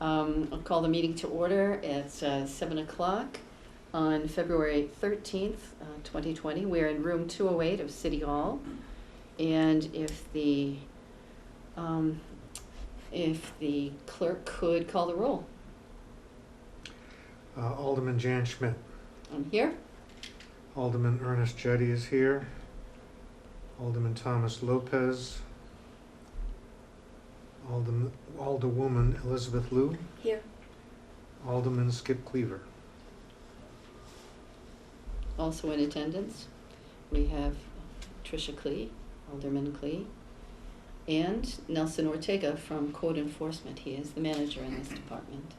I'll call the meeting to order. It's 7 o'clock on February 13th, 2020. We're in room 208 of City Hall. And if the clerk could call the roll. Alderman Jan Schmidt. I'm here. Alderman Ernest Jetty is here. Alderman Thomas Lopez. Alderwoman Elizabeth Liu. Here. Alderman Skip Cleaver. Also in attendance, we have Tricia Klee, Alderman Klee, and Nelson Ortega from Code Enforcement. He is the manager in this department.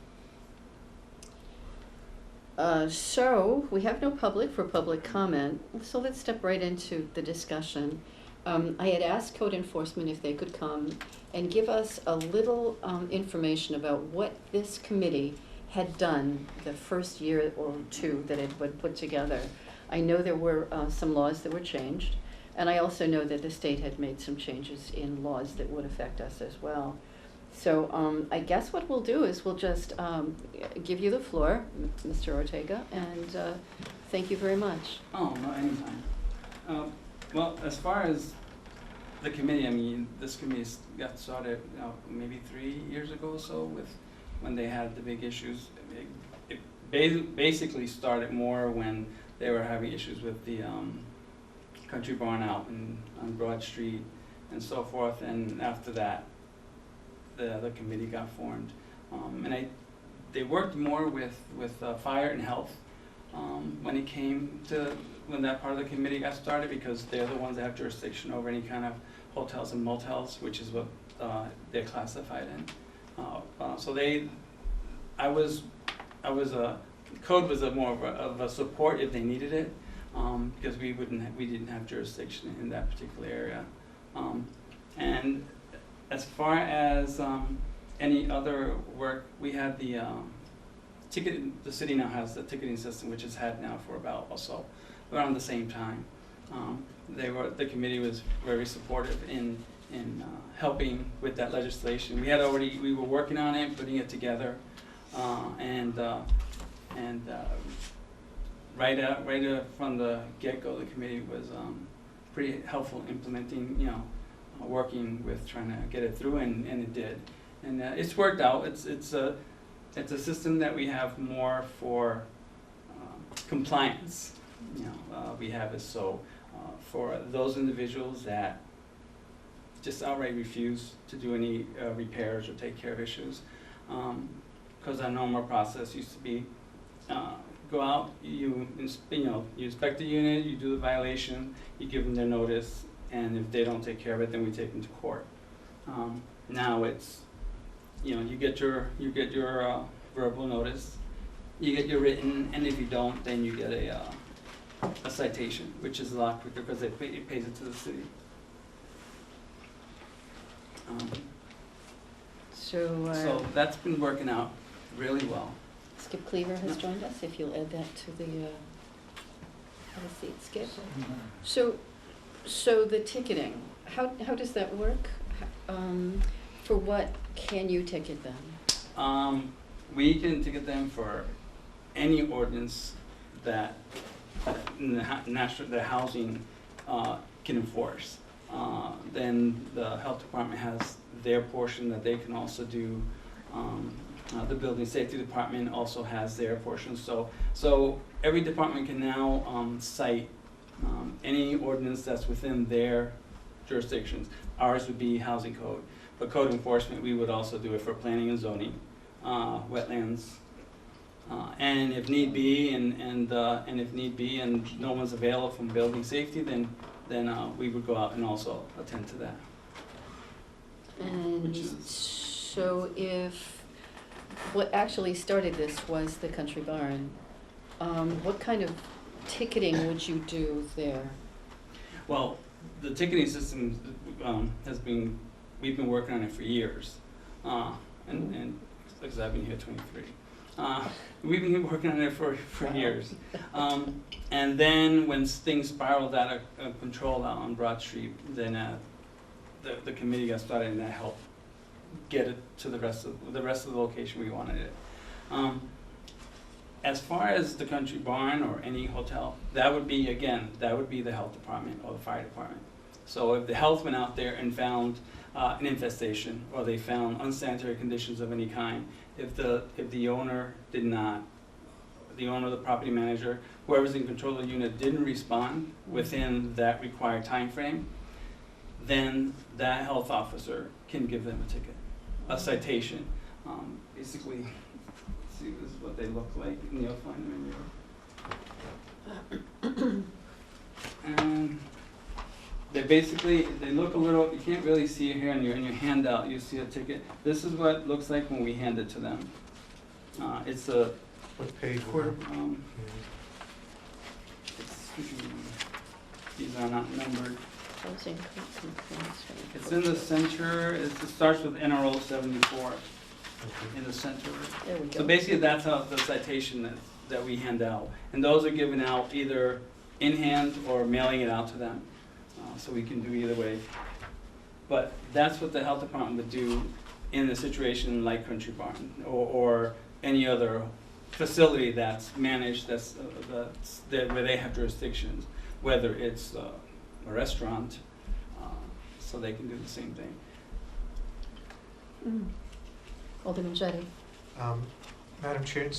So we have no public for public comment, so let's step right into the discussion. I had asked Code Enforcement if they could come and give us a little information about what this committee had done the first year or two that it would put together. I know there were some laws that were changed, and I also know that the state had made some changes in laws that would affect us as well. So I guess what we'll do is we'll just give you the floor, Mr. Ortega, and thank you very much. Oh, no, anytime. Well, as far as the committee, I mean, this committee got started maybe 3 years ago or so with when they had the big issues. It basically started more when they were having issues with the country barn out on Broad Street and so forth, and after that, the committee got formed. And they worked more with fire and health when it came to when that part of the committee got started, because they're the ones that have jurisdiction over any kind of hotels and motels, which is what they're classified in. So Code was more of a support if they needed it, because we didn't have jurisdiction in that particular area. And as far as any other work, we had the city now has the ticketing system, which it's had now for about also around the same time. The committee was very supportive in helping with that legislation. We were working on it, putting it together, and right from the get-go, the committee was pretty helpful implementing, working with trying to get it through, and it did, and it's worked out. It's a system that we have more for compliance. We have it so for those individuals that just outright refuse to do any repairs or take care of issues, because our normal process used to be go out, you inspect the unit, you do the violation, you give them their notice, and if they don't take care of it, then we take them to court. Now it's, you get your verbal notice, you get your written, and if you don't, then you get a citation, which is a lot quicker because it pays it to the city. So that's been working out really well. Skip Cleaver has joined us, if you'll add that to the have a seat, Skip. So the ticketing, how does that work? For what can you ticket them? We can ticket them for any ordinance that the housing can enforce. Then the health department has their portion that they can also do. The building safety department also has their portion. So every department can now cite any ordinance that's within their jurisdictions. Ours would be housing code, but code enforcement, we would also do it for planning and zoning, wetlands, and if need be, and if need be, and no one's available from building safety, then we would go out and also attend to that. And so if what actually started this was the country barn, what kind of ticketing would you do there? Well, the ticketing system we've been working on it for years, and because I've been here 23. We've been working on it for years. And then when things spiraled out of control out on Broad Street, then the committee got started, and that helped get it to the rest of the location we wanted it. As far as the country barn or any hotel, that would be the health department or the fire department. So if the health went out there and found an infestation, or they found unsanitary conditions of any kind, if the owner did not, the owner, the property manager, whoever's in control of the unit didn't respond within that required time frame, then that health officer can give them a ticket, a citation. Basically, see, this is what they look like, and you'll find them in your. And they look a little, you can't really see it here in your handout, you see a ticket. This is what it looks like when we hand it to them. It's a What page? quarter, these are not numbered. Housing complaints. It's in the center, it starts with NRO 74 in the center. There we go. So basically that's how the citation that we hand out. And those are given out either in hand or mailing it out to them. So we can do either way. But that's what the health department would do in a situation like Country Barn or any other facility that's managed, where they have jurisdictions, whether it's a restaurant, so they can do the same thing. Alderman Jettie. Madam Chair,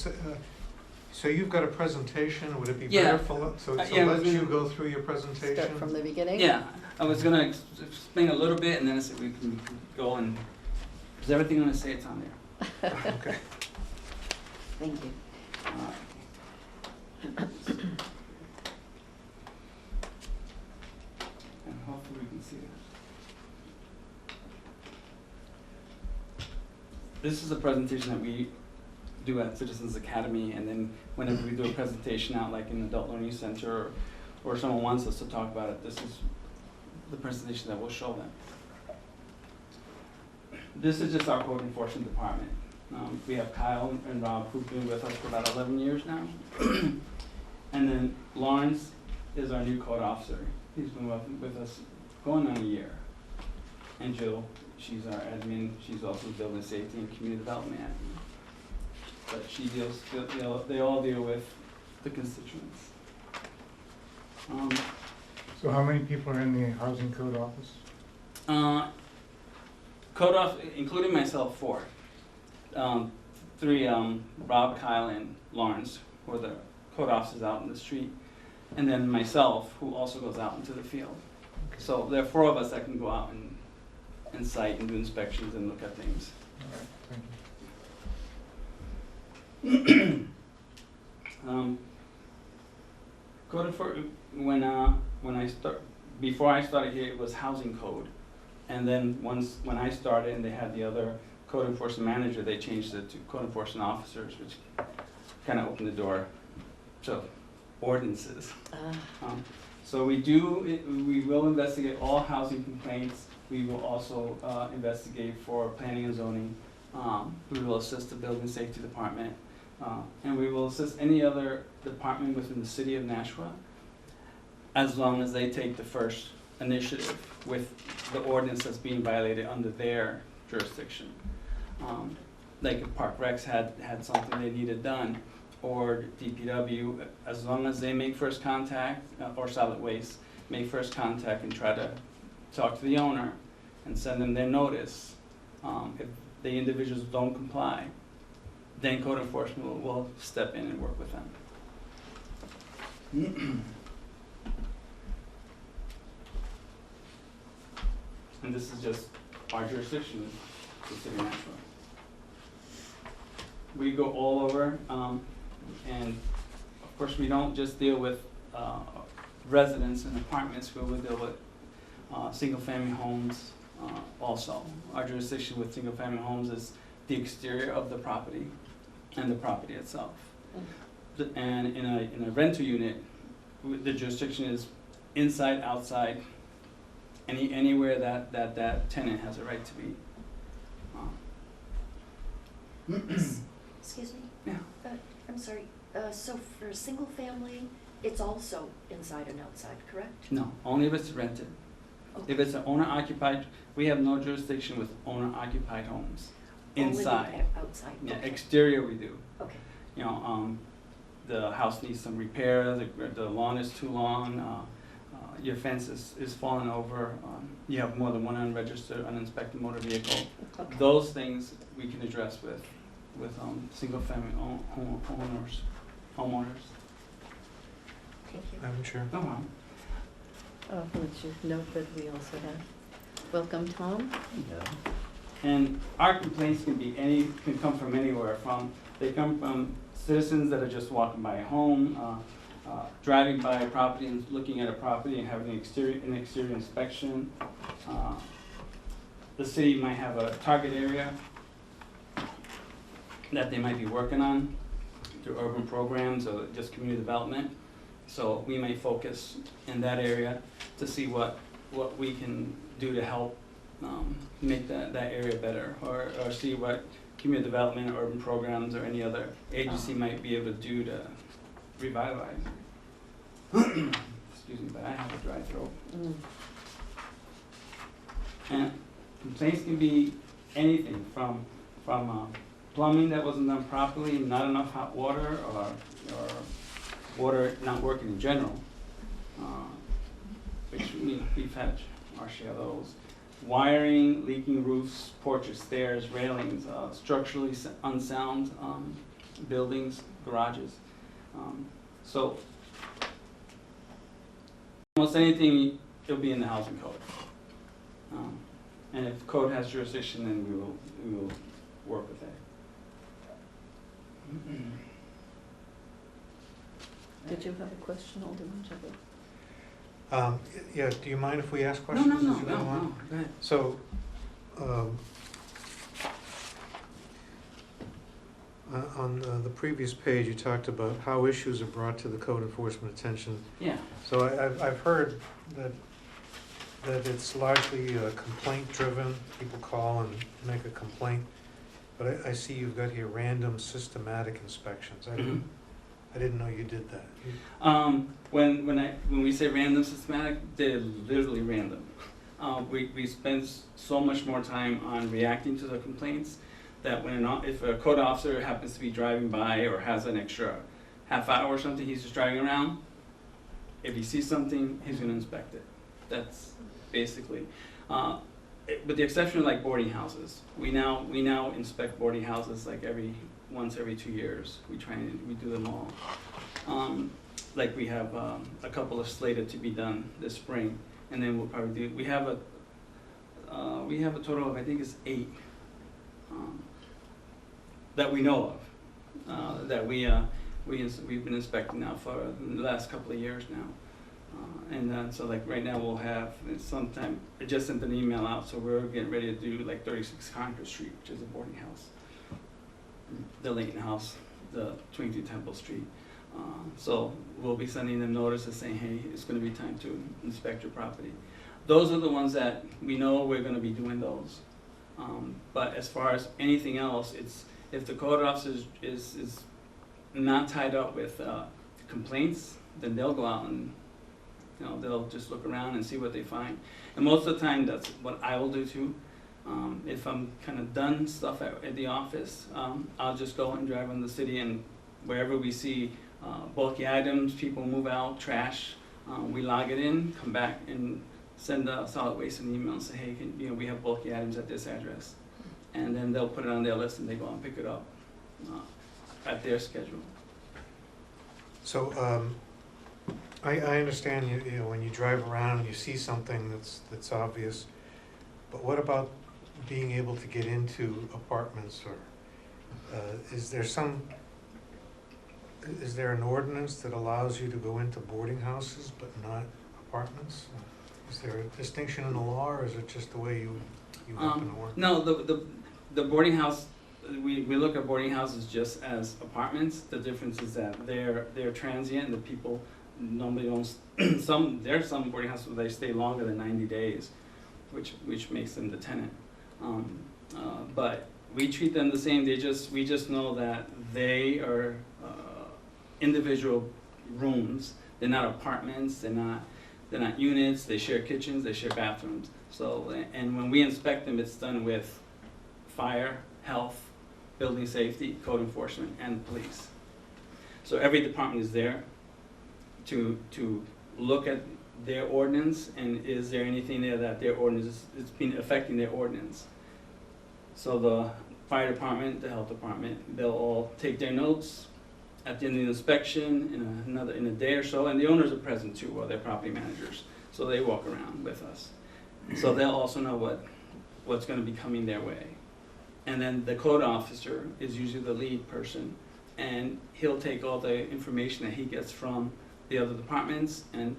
so you've got a presentation, would it be Yeah. better for, so Yeah, let you go through your presentation? Start from the beginning? Yeah, I was gonna explain a little bit, and then I said we can go and, because everything I'm gonna say, it's on there. Okay. Thank you. And hopefully we can see it. This is a presentation that we do at Citizens Academy, and then whenever we do a presentation out like in Adult Learning Center or someone wants us to talk about it, this is the presentation that we'll show them. This is just our code enforcement department. We have Kyle and Rob who've been with us for about 11 years now. And then Lawrence is our new code officer. He's been with us going on a year. And Jill, she's our admin. She's also building safety and community development admin. But she deals, they all deal with the constituents. So how many people are in the housing code office? Code off, including myself, 4. 3, Rob, Kyle, and Lawrence, who are the code officers out in the street. And then myself, who also goes out into the field. Okay. So there are 4 of us that can go out and site and do inspections and look at things. All right, thank you. Code for when before I started here, it was housing code, and then when I started and they had the other code enforcement manager, they changed it to code enforcement officers, which kind of opened the door to ordinances. So we will investigate all housing complaints. We will also investigate for planning and zoning. We will assist the building safety department. And we will assist any other department within the city of Nashua, as long as they take the first initiative with the ordinance that's being violated under their jurisdiction. Like if Park Recs had something they needed done, or DPW, as long as they make first contact, or solid waste, make first contact and try to talk to the owner and send them their notice. If the individuals don't comply, then code enforcement will step in and work with them. And this is just our jurisdiction, the city of Nashua. We go all over, and of course we don't just deal with residents and apartments, we will deal with single-family homes also. Our jurisdiction with single-family homes is the exterior of the property and the property itself. And in a rental unit, the jurisdiction is inside, outside, anywhere that tenant has a right to be. Excuse me? Yeah. I'm sorry, so for a single family, it's also inside and outside, correct? No, only if it's rented. If it's an owner-occupied, we have no jurisdiction with owner-occupied homes. Inside. Only outside, Yeah, okay. exterior we do. Okay, You know, the house needs some repair, the lawn is too long, your fence is falling over, you have more than one unregistered, uninspected motor vehicle. Okay. Those things we can address with single-family homeowners. thank you. Madam Chair. No problem. Would you note that we also have, welcome, Tom? And our complaints can come from anywhere. They come from citizens that are just walking by a home, driving by a property and looking at a property and having an exterior inspection. The city might have a target area that they might be working on through urban programs or just community development. So we may focus in that area to see what we can do to help make that area better, or see what community development or urban programs or any other agency might be able to do to revitalize. Excuse me, but I have a dry throat. Mm. And complaints can be anything from plumbing that wasn't done properly, not enough hot water, or water not working in general, which we've had our share of those. Wiring, leaking roofs, porches, stairs, railings, structurally unsound buildings, garages. So almost anything, it'll be in the housing code. And if the code has jurisdiction, then we will work with that. Did you have a question, Alderman Jabber? Yeah, do you mind if we ask No, questions? no, as no, you no, go on? no, go ahead. So, on the previous page, you talked about how issues are brought to the code enforcement attention. Yeah. So I've heard that it's largely complaint-driven. People call and make a complaint. But I see you've got here random systematic inspections. I didn't know you did that. When we say random systematic, they're literally random. We spend so much more time on reacting to the complaints that if a code officer happens to be driving by or has an extra half hour or something, he's just driving around. If he sees something, he's going to inspect it. That's basically, with the exception of like boarding houses. We now inspect boarding houses like once every 2 years. We do them all. Like we have a couple of slated to be done this spring, and then we'll probably we have a total of, I think it's 8 that we know of, that we've been inspecting now for the last couple of years now. And so like right now we'll have sometime, I just sent an email out, so we're getting ready to do like 36 Concord Street, which is a boarding house. The Layton House, the 22 Temple Street. So we'll be sending them notices saying, hey, it's going to be time to inspect your property. Those are the ones that we know we're going to be doing those. But as far as anything else, it's if the code officer is not tied up with complaints, then they'll go out and they'll just look around and see what they find. And most of the time, that's what I will do too. If I'm kind of done stuff at the office, I'll just go and drive in the city, and wherever we see bulky items, people move out, trash, we log it in, come back and send solid waste an email and say, hey, we have bulky items at this address. And then they'll put it on their list and they go and pick it up at their schedule. So, I understand you know when you drive around and you see something that's obvious, but what about being able to get into apartments, or is there an ordinance that allows you to go into boarding houses but not apartments? Is there a distinction in the law, or is it just the way you happen to work? No, the boarding house, we look at boarding houses just as apartments. The difference is that they're transient, and the people normally don't. There's some boarding houses where they stay longer than 90 days, which makes them the tenant. But we treat them the same. We just know that they are individual rooms. They're not apartments. They're not. They're not units, they share kitchens, they share bathrooms. So, and when we inspect them, it's done with fire, health, building safety, code enforcement, and police. So every department is there to look at their ordinance, and is there anything there that their ordinance is been affecting their ordinance. So the fire department, the health department, they'll all take their notes at the end of the inspection in a day or so, and the owners are present too, or their property managers. So they walk around with us. So they'll also know what's going to be coming their way. And then the code officer is usually the lead person, and he'll take all the information that he gets from the other departments and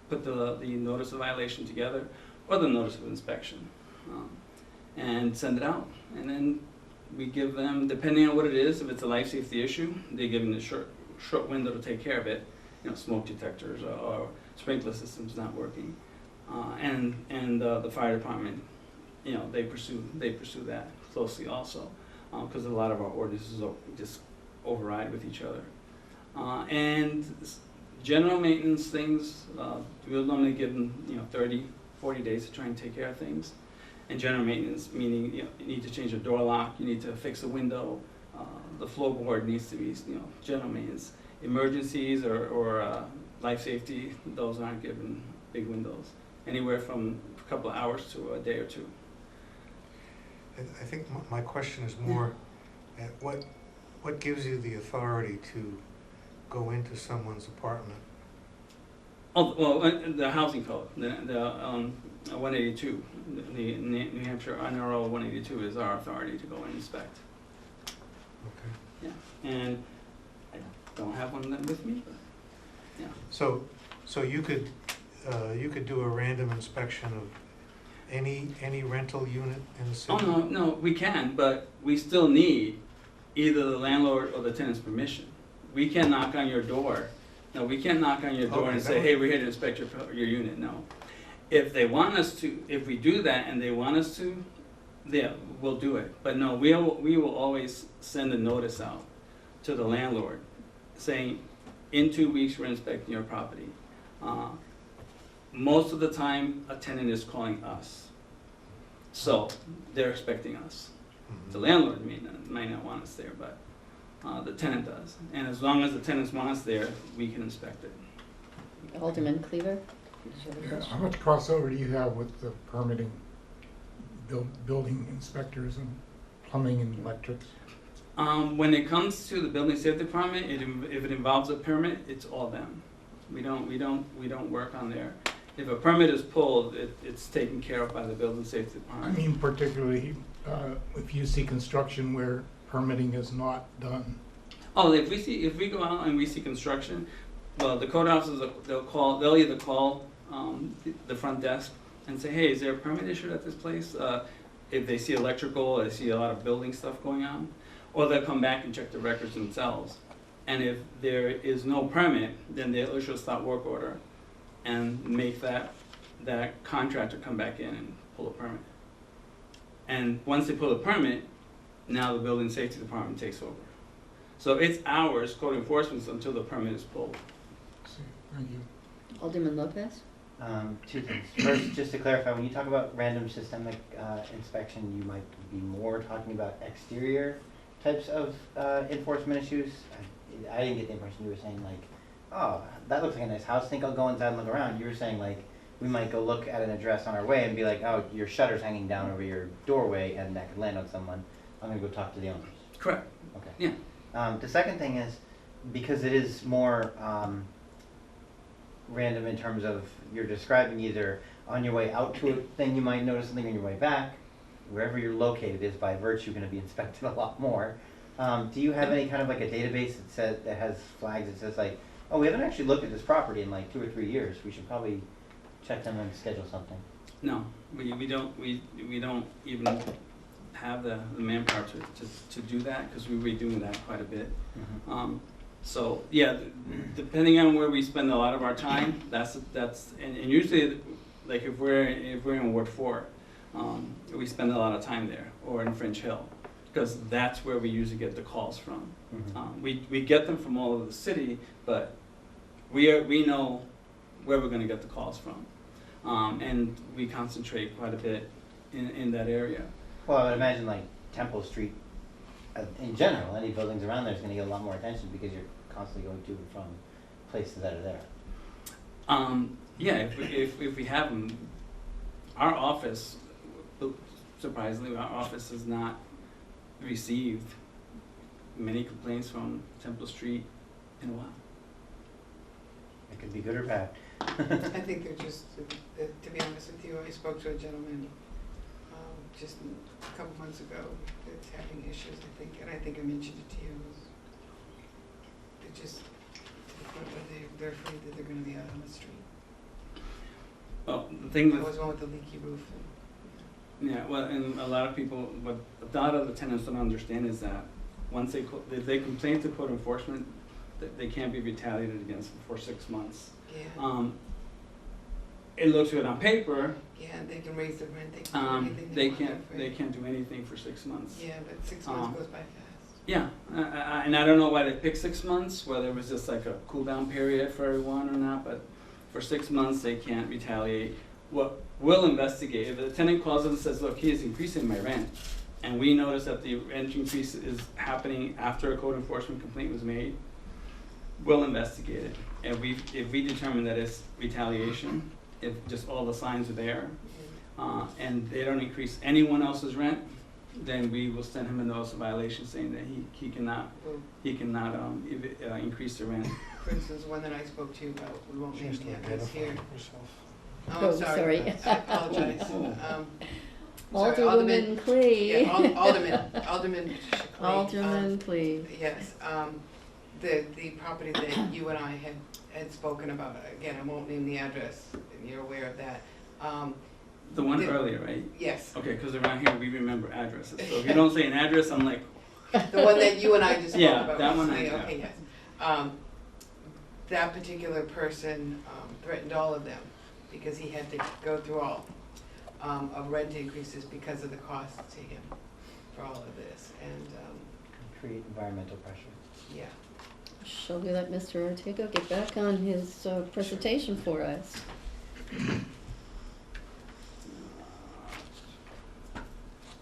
put the notice of violation together, or the notice of inspection, and send it out. And then we give them, depending on what it is, if it's a life safety issue, they give them a short window to take care of it. You know, smoke detectors or sprinkler systems not working, and the fire department, you know, they pursue that closely also, because a lot of our ordinances just override with each other. And general maintenance things, we'll normally give them 30, 40 days to try and take care of things. And general maintenance, meaning you need to change a door lock, you need to fix a window, the floorboard needs to be general maintenance. Emergencies or life safety, those aren't given big windows, anywhere from a couple of hours to a day or two. I think my question is more, at what gives you the authority to go into someone's apartment? Oh, well, the housing code, the 182, the New Hampshire NRO 182 is our authority to go and inspect. Okay. Yeah, and I don't have one with me, but yeah. So you could do a random inspection of any rental unit in the city? Oh, no, we can, but we still need either the landlord or the tenant's permission. We can't knock on your door. No, we can't knock on your door Okay, and say, hey, we're here to inspect your unit. No. If they want us to, if we do that and they want us to, yeah, we'll do it. But no, we will always send a notice out to the landlord saying, in 2 weeks, we're inspecting your property. Most of the time, a tenant is calling us. So they're expecting us. Mhm. The landlord might not want us there, but the tenant does. And as long as the tenants want us there, we can inspect it. Alderman Cleaver, did you have a How question? much crossover do you have with the permitting, building inspectors and plumbing and electrics? When it comes to the building safety department, if it involves a permit, it's all them. We don't work on there. If a permit is pulled, it's taken care of by the building safety I department. mean particularly if you see construction where permitting is not done. Oh, if we go out and we see construction, well, the code officers, they'll either call the front desk and say, hey, is there a permit issued at this place? If they see electrical, they see a lot of building stuff going on, or they'll come back and check the records themselves. And if there is no permit, then they'll issue a stop work order and make that contractor come back in and pull a permit. And once they pull a permit, now the building safety department takes over. So it's ours, code enforcement, until the permit is pulled. See, thank you. Alderman Lopez? Two things. First, just to clarify, when you talk about random systemic inspection, you might be more talking about exterior types of enforcement issues. I didn't get the impression you were saying like, oh, that looks like a nice house, think I'll go inside and look around. You were saying like, we might go look at an address on our way and be like, oh, your shutter's hanging down over your doorway and that could land on someone. I'm gonna go talk to the owners. Correct. Okay. Yeah. The second thing is, because it is more random in terms of you're describing either on your way out to a thing you might notice something on your way back, wherever you're located is by virtue going to be inspected a lot more. Do you have any kind of like a database that has flags that says like, oh, we haven't actually looked at this property in like 2 or 3 years, we should probably check them and schedule something? No, we don't even have the manpower to do that, because we'll be doing that quite a bit. Mm-hmm. So yeah, depending on where we spend a lot of our time, that's and usually like if we're in Ward 4, we spend a lot of time there, or in French Hill, because that's where we usually get the calls from. Mm-hmm. We get them from all over the city, but we know where we're gonna get the calls from. And we concentrate quite a bit in that area. Well, I would imagine like Temple Street, in general, any buildings around there is gonna get a lot more attention because you're constantly going to and from places that are there. Yeah, if we have them, our office, surprisingly, our office has not received many complaints from Temple Street in a while. It could be good or bad. I think they're just, to be honest with you, I spoke to a gentleman just a couple months ago that's having issues, I think, and I think I mentioned it to you. They're just, to the point where they're afraid that they're gonna be out on the street. Well, the thing There that, was one with the leaky roof. yeah, well, and a lot of people, what a lot of the tenants don't understand is that once if they complain to code enforcement, they can't be retaliated against for 6 months. Yeah, It looks good on paper. yeah, they can raise the rent, they can do anything they want. They can't do anything for 6 months. Yeah, but 6 months goes by fast. Yeah, and I don't know why they picked 6 months, whether it was just like a cool down period for everyone or not, but for 6 months they can't retaliate. What we'll investigate, if the tenant calls us and says, look, he is increasing my rent, and we notice that the rent increase is happening after a code enforcement complaint was made, we'll investigate it. And if we determine that it's retaliation, if just all the signs are there, and they don't increase anyone else's rent, then we will send him a notice of violation saying that he cannot increase the rent. For instance, one that I spoke to you about, we won't name Just the address here. identify yourself. Oh, sorry. I apologize. Sorry, Alderwoman Clee. Yeah, Alderman Clee. Alderman Clee. Yes, the property that you and I had spoken about, again, I won't name the address, and you're aware of that. The one earlier, right? Yes, Okay, because around here we remember addresses. So if you don't say an address, I'm like, the one that you and I just spoke Yeah, about that one I recently, know. okay, yes. That particular person threatened all of them because he had to go through all of rent increases because of the cost to him for all of this, and, Create environmental pressure. yeah. Shall we let Mr. Ortega get back on his presentation for us?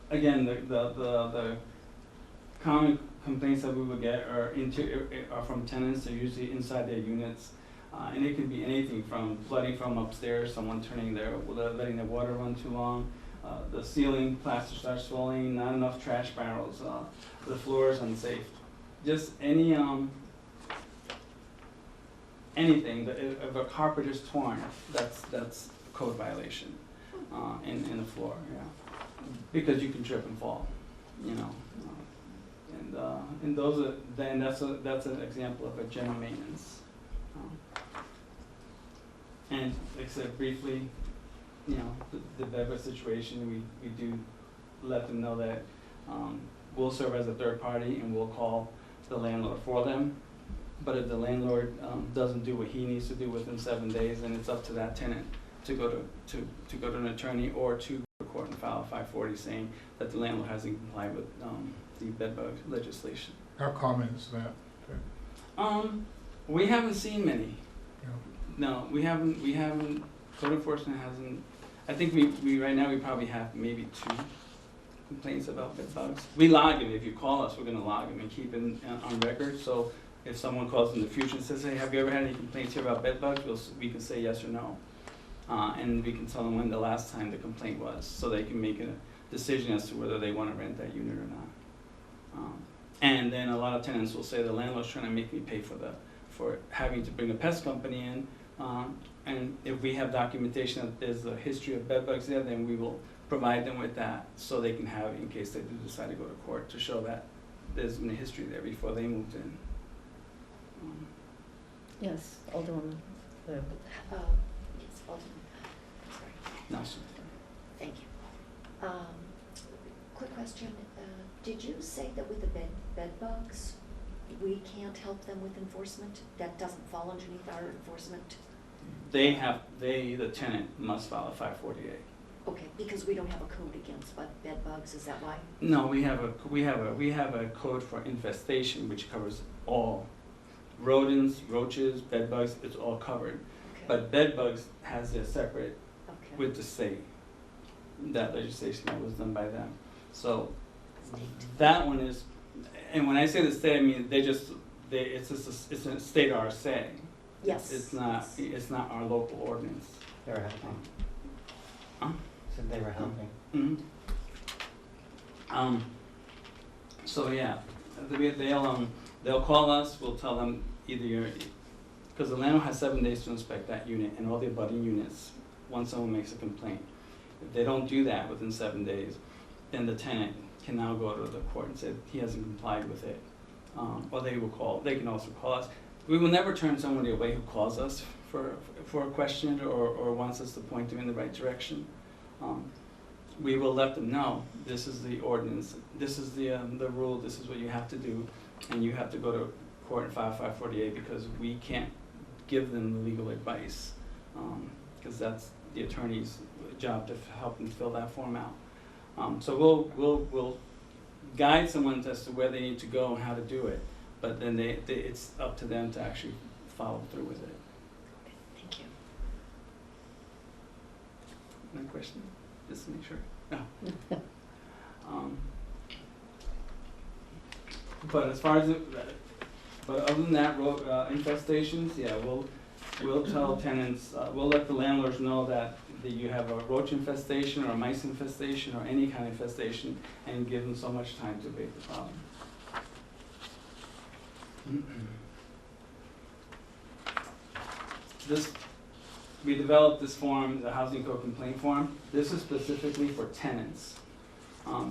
again, the common complaints that we would get are from tenants. They're usually inside their units. And it can be anything from flooding from upstairs, someone letting their water run too long, the ceiling plaster starts swelling, not enough trash barrels, the floor is unsafe. Just anything, if a carpet is torn, that's a code violation in the floor, yeah. Because you can trip and fall, you know. And those are, then that's an example of a general maintenance. And like I said briefly, you know, the beverage situation, we do let them know that we'll serve as a third party and we'll call the landlord for them. But if the landlord doesn't do what he needs to do within 7 days, then it's up to that tenant to go to an attorney or to court and file a 540 saying that the landlord hasn't complied with the bedbug legislation. How common is that? We haven't seen many. You know, No, we haven't, code enforcement hasn't, I think we right now we probably have maybe 2 complaints about bed bugs. We log them, if you call us, we're gonna log them and keep them on record, so if someone calls in the future and says, hey, have you ever had any complaints here about bed bugs, we can say yes or no. And we can tell them when the last time the complaint was, so they can make a decision as to whether they wanna rent that unit or not. And then a lot of tenants will say the landlord's trying to make me pay for having to bring a pest company in. And if we have documentation that there's a history of bed bugs there, then we will provide them with that so they can have it in case they do decide to go to court to show that there's been a history there before they moved in. Yes, Alderwoman. Yes, Alderman. Sorry. No, sir. Thank you. Quick question. Did you say that with the bed bugs, we can't help them with enforcement? That doesn't fall underneath our enforcement? The tenant must file a 548. Okay, because we don't have a code against bed bugs, is that why? No, we have a code for infestation which covers all rodents, roaches, bed bugs. It's all covered. Okay. But bed bugs has their separate Okay. with the state. That legislation that was done by them. So State. that one is, and when I say the state, I mean it's a state RSA. Yes. It's not our local ordinance. They were helping. Huh? Said they were helping. Mhm. So yeah, they'll call us. We'll tell them either because the landlord has 7 days to inspect that unit and all the abutting units once someone makes a complaint. If they don't do that within 7 days, then the tenant can now go to the court and say he hasn't complied with it. Or they can also call us. We will never turn somebody away who calls us for a question or wants us to point them in the right direction. We will let them know, this is the ordinance, this is the rule, this is what you have to do, and you have to go to court and file 548 because we can't give them the legal advice, because that's the attorney's job to help them fill that form out. So we'll guide someone as to where they need to go and how to do it, but then it's up to them to actually follow through with it. Okay, thank you. No question? Just to make sure. No. But as far as but other than that, infestations, yeah, we'll tell tenants, we'll let the landlords know that you have a roach infestation or a mice infestation or any kind of infestation, and give them so much time to abate the problem. We developed this form, the housing code complaint form. This is specifically for tenants,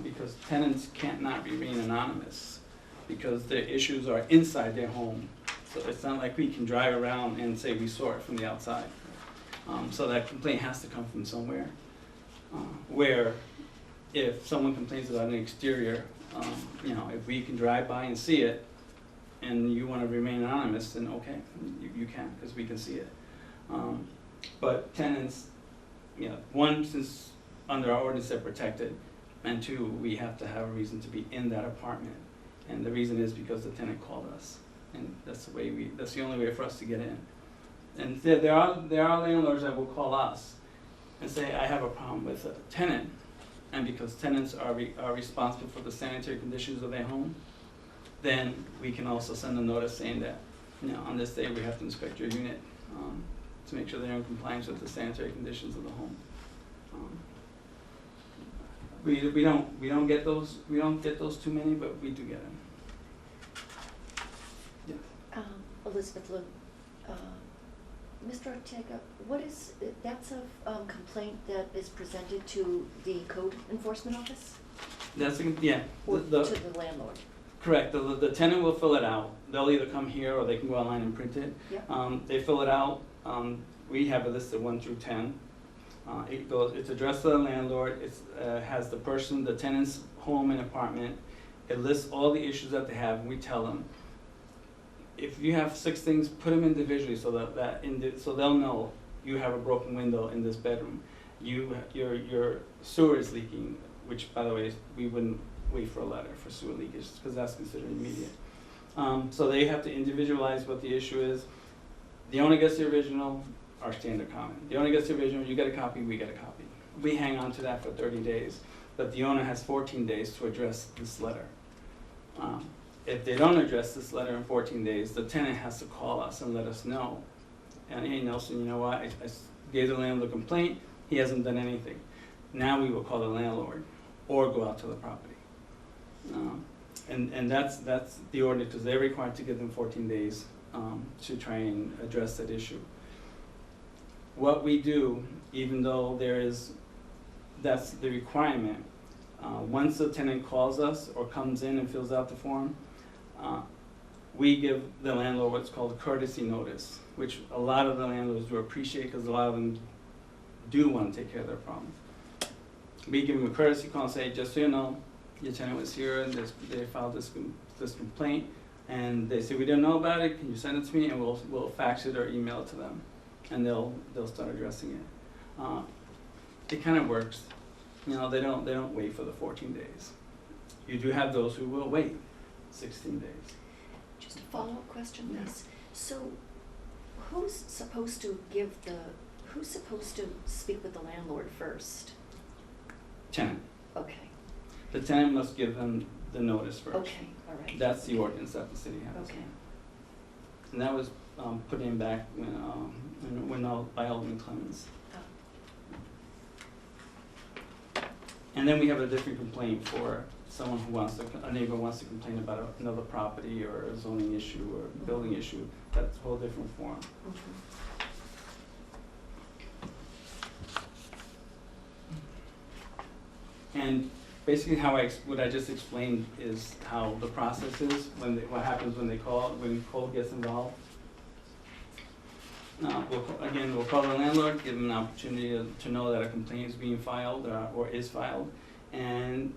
because tenants can't not remain anonymous, because their issues are inside their home. So it's not like we can drive around and say we saw it from the outside. So that complaint has to come from somewhere. Where if someone complains about an exterior, if we can drive by and see it, and you want to remain anonymous, then okay, you can, because we can see it. But tenants, one, since under our ordinance they're protected, and two, we have to have a reason to be in that apartment. And the reason is because the tenant called us, and that's the only way for us to get in. And there are landlords that will call us and say, I have a problem with a tenant, and because tenants are responsible for the sanitary conditions of their home, then we can also send a notice saying that, on this day we have to inspect your unit to make sure they're in compliance with the sanitary conditions of the home. We don't get those too many, but we do get them. Yeah. Elizabeth Lou, Mr. Ortega, that's a complaint that is presented to the code enforcement office? Yeah. Or to the landlord? Correct. The tenant will fill it out. They'll either come here or they can go online and print it. Yep. They fill it out. We have it listed 1 through 10. It's addressed to the landlord. It has the tenant's home and apartment. It lists all the issues that they have, and we tell them, if you have 6 things, put them individually so so they'll know you have a broken window in this bedroom. Your sewer is leaking, which, by the way, we wouldn't wait for a letter for sewer leakage because that's considered immediate. So they have to individualize what the issue is. The owner gets the original, our standard comment. The owner gets the original, you get a copy, we get a copy. We hang on to that for 30 days, but the owner has 14 days to address this letter. If they don't address this letter in 14 days, the tenant has to call us and let us know. And hey, Nelson, you know what? I gave the landlord a complaint. He hasn't done anything. Now we will call the landlord or go out to the property. And that's the ordinance, because they're required to give them 14 days to try and address that issue. What we do, even though that's the requirement, once the tenant calls us or comes in and fills out the form, we give the landlord what's called a courtesy notice, which a lot of the landlords do appreciate because a lot of them do want to take care of their problem. We give them a courtesy call and say, just so you know, your tenant was here and they filed this complaint, and they say we didn't know about it. Can you send it to me? And we'll fax it or email it to them, and they'll start addressing it. It kind of works. They don't wait for the 14 days. You do have those who will wait 16 days. Just a follow-up question, Yeah. please. So who's supposed to speak with the landlord first? Tenant. Okay, The tenant must give them the notice first. okay, all right. That's the ordinance that the city has. Okay. And that was put in back by Alderman Clemens. Oh. And then we have a different complaint for someone who a neighbor wants to complain about another property or a zoning issue or a building issue. That's a whole different form. Mhm. And basically what I just explained is how the process is, what happens when code gets involved. We'll call the landlord, give them an opportunity to know that a complaint is being filed or is filed. And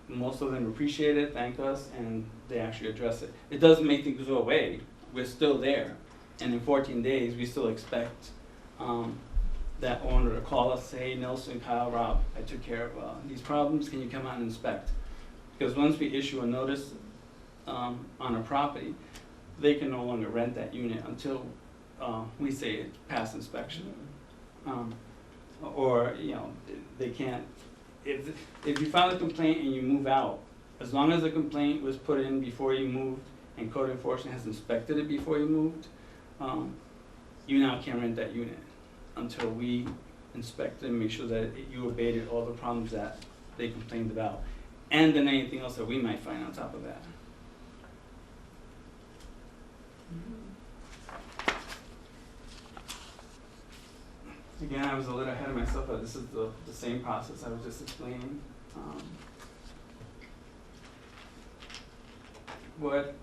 most of them appreciate it, thank us, and they actually address it. It doesn't make things go away, we're still there. And in 14 days, we still expect that owner to call us, say, hey, Nelson, Kyle, Rob, I took care of these problems, can you come out and inspect? Because once we issue a notice on a property, they can no longer rent that unit until we say it's past inspection. Or, they can't, if you file a complaint and you move out, as long as the complaint was put in before you moved and code enforcement has inspected it before you moved, you now can't rent that unit until we inspect it and make sure that you abated all the problems that they complained about, and then anything else that we might find on top of that. Again, I was a little ahead of myself, but this is the same process I was just explaining. What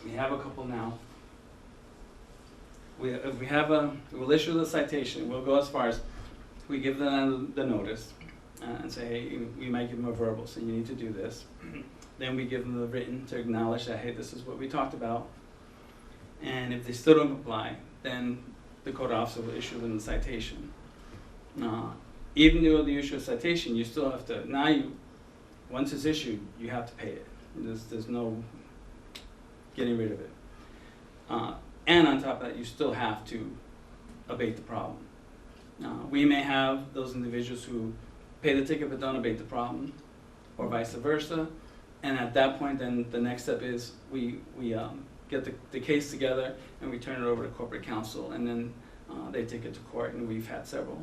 we have a couple now. We'll issue the citation. We'll go as far as we give them the notice and say, hey, we might give them a verbal, so you need to do this. Then we give them the written to acknowledge that, hey, this is what we talked about. And if they still don't comply, then the code officer will issue them the citation. Even though they issue a citation, you still have to, once it's issued, you have to pay it. There's no getting rid of it. And on top of that, you still have to abate the problem. We may have those individuals who pay the ticket but don't abate the problem, or vice versa. And at that point, then the next step is we get the case together and we turn it over to corporate counsel, and then they take it to court. And we've had several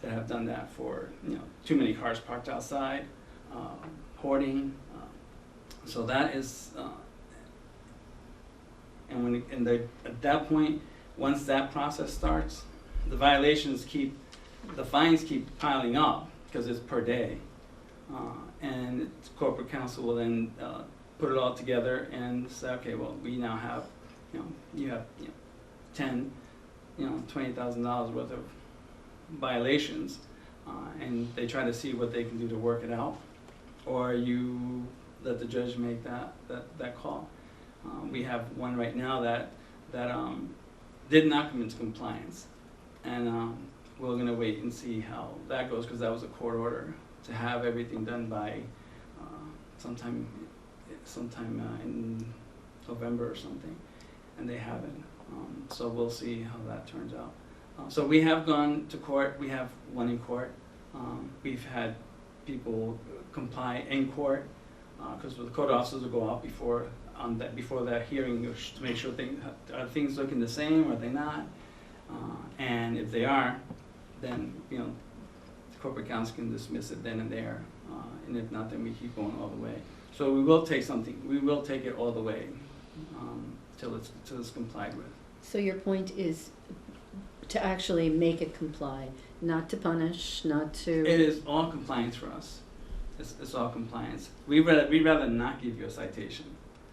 that have done that for too many cars parked outside, hoarding. So that is. At that point, once that process starts, the fines keep piling up because it's per day, and corporate counsel will then put it all together and say, okay, well, we now have, you have, $20,000 worth of violations, and they try to see what they can do to work it out, or you let the judge make that call. We have one right now that did not come into compliance, and we're going to wait and see how that goes, because that was a court order to have everything done by sometime in November or something, and they haven't. So we'll see how that turns out. So we have gone to court. We have one in court. We've had people comply in court, because the code officers will go out before that hearing to make sure are things looking the same, or are they not? And if they are, then the corporate counsel can dismiss it then and there. And if not, then we keep going all the way. So we will take it all the way till it's complied with. So your point is to actually make it comply, not to punish, not to... It is all compliance for us. It's all compliance. We'd rather not give you a citation,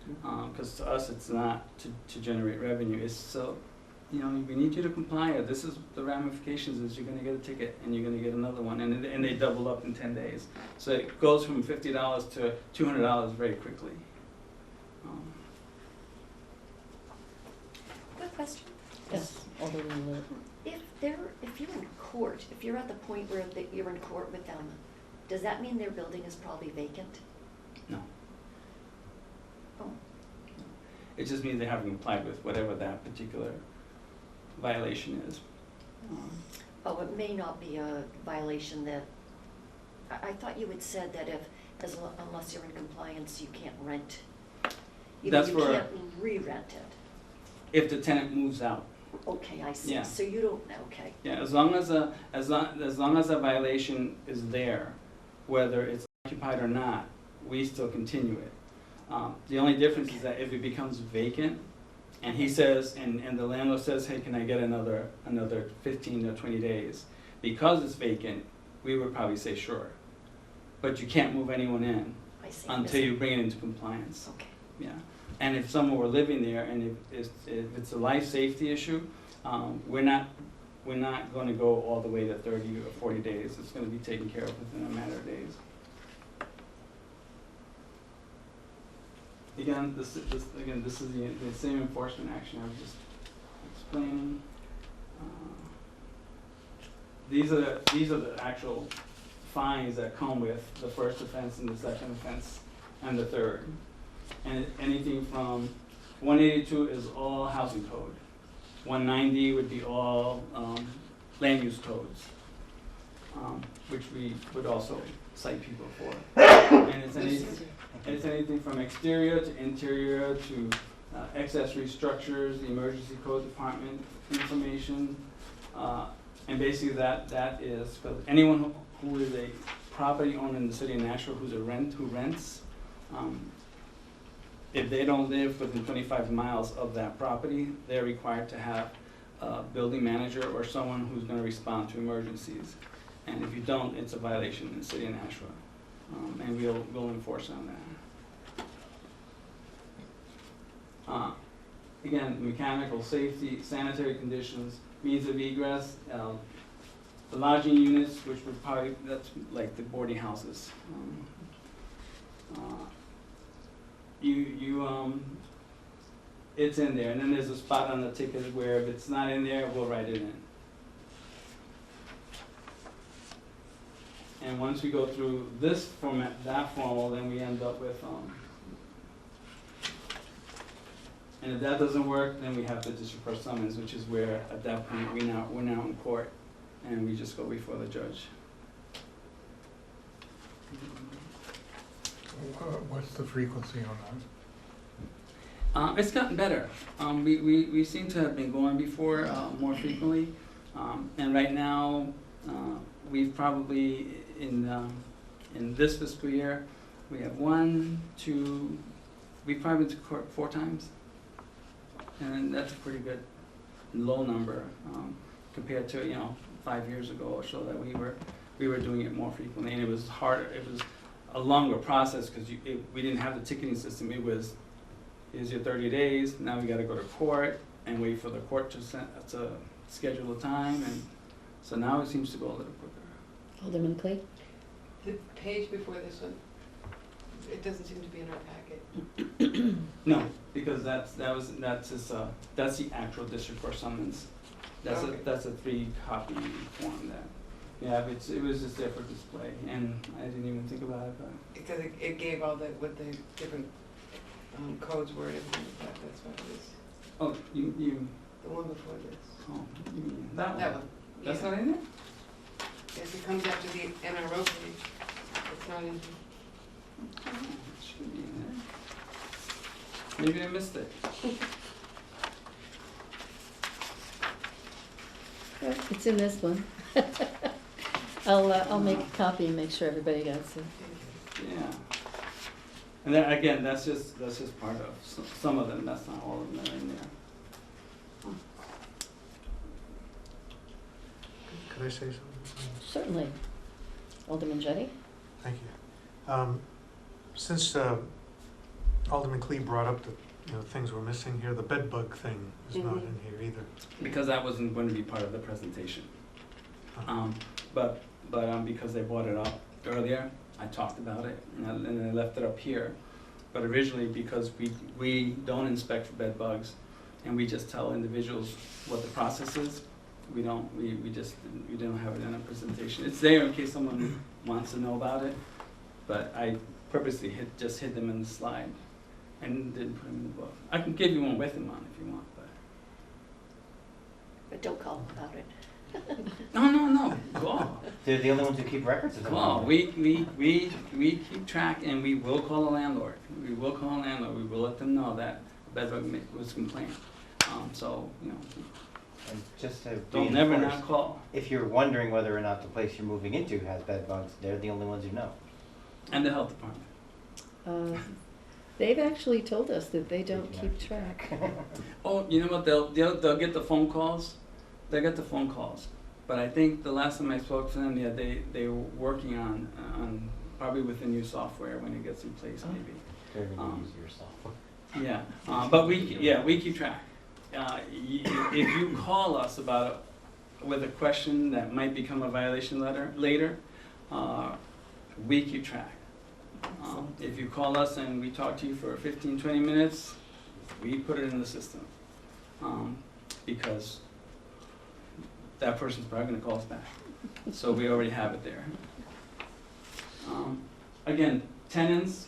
because to us it's not to generate revenue. It's so, we need you to comply, or this is the ramifications is you're going to get a ticket and you're going to get another one, and they double up in 10 days. So it goes from $50 to $200 very quickly. Quick question. Yes, although we will... If you're in court, if you're at the point where you're in court with them, does that mean their building is probably vacant? No. Oh. It just means they haven't complied with whatever that particular violation is. Oh, it may not be a violation that, I thought you had said that if, unless you're in compliance, you can't rent. You That's you for- can't re-rent it. If the tenant moves out. Okay, I see. Yeah. So you don't, okay. Yeah, as long as a violation is there, whether it's occupied or not, we still continue it. The only difference is that if it becomes vacant, and he says, and the landlord says, hey, can I get another 15 or 20 days? Because it's vacant, we would probably say sure. But you can't move anyone in I see. until you bring it into compliance. Okay. Yeah, and if someone were living there, and if it's a life safety issue, we're not going to go all the way to 30 or 40 days. It's going to be taken care of within a matter of days. Again, this is the same enforcement action I was just explaining. These are the actual fines that come with the first offense and the second offense and the third. And anything from 182 is all housing code. 190 would be all land use codes, which we would also cite people for. And it's anything from exterior to interior to accessory structures, the emergency code department information, and basically that is because anyone who is a property owner in the city of Nashville who rents. If they don't live within 25 miles of that property, they're required to have a building manager or someone who's going to respond to emergencies. And if you don't, it's a violation in the city of Nashville. And we'll enforce on that. Again, mechanical safety, sanitary conditions, means of egress, the lodging units, which would probably, that's like the boarding houses. It's in there, and then there's a spot on the ticket where if it's not in there, we'll write it in. And once we go through this format, that formal, then we end up with, and if that doesn't work, then we have the district court summons, which is where at that point we're now in court, and we just go before the judge. What's the frequency on that? It's gotten better. We seem to have been going before more frequently, and right now we've probably in this fiscal year we have we've probably been to court 4 times, and that's a pretty good low number compared to 5 years ago or so that we were doing it more frequently, and it was harder. It was a longer process because we didn't have the ticketing system. It was, here's your 30 days, now we gotta go to court and wait for the court to schedule a time, and so now it seems to go a little quicker. Alderman Clay? The page before this one, it doesn't seem to be in our packet. No, because that's the actual district court summons. That's Okay. that's a 3-copy form that, yeah, it was just there for display, and I didn't even think about it, but. Because it gave all what the different codes were and everything like that, that's what it is. Oh, you The one before this. oh, you mean that one? That one. That's Yeah. not in there? If it comes after the NRO page, it's not in here. Oh, it should be in there. Maybe I missed it. Yeah, it's in this one. I'll make a copy and make sure everybody gets it. Yeah. And then again, that's just part of some of them. That's not all of them that are in there. Could I say something? Certainly. Alderman Jettie? Thank you. Since Alderman Clee brought up the things we're missing here, the bed bug thing is not in here either. Because that wasn't going to be part of the presentation. But because they brought it up earlier, I talked about it, and I left it up here. But originally, because we don't inspect for bed bugs, and we just tell individuals what the process is, we don't have it in a presentation. It's there in case someone wants to know about it, but I purposely hid them in the slide. and didn't put him in the book. I can give you one with him on if you want, But don't call them about it. no, call. They're the only ones who keep records of them. Call. We keep track, and we will call the landlord. We will call the landlord. We will let them know that a bedbug was complained. So, you know, And just to don't never reinforce, not call. if you're wondering whether or not the place you're moving into has bed bugs, they're the only ones who know. And the health department. They've actually told us that they don't Yeah. keep track. Oh, you know what? They'll get the phone calls. They'll get the phone calls. But I think the last time I spoke to them, yeah, they were working on probably with the new software when it gets in place, Oh. maybe. They're going to use your software. Yeah, but we keep track. If you call us about it with a question that might become a violation later, we keep track. If you call us and we talk to you for 15, 20 minutes, we put it in the system. Because that person's probably gonna call us back. So we already have it there. Again, tenants,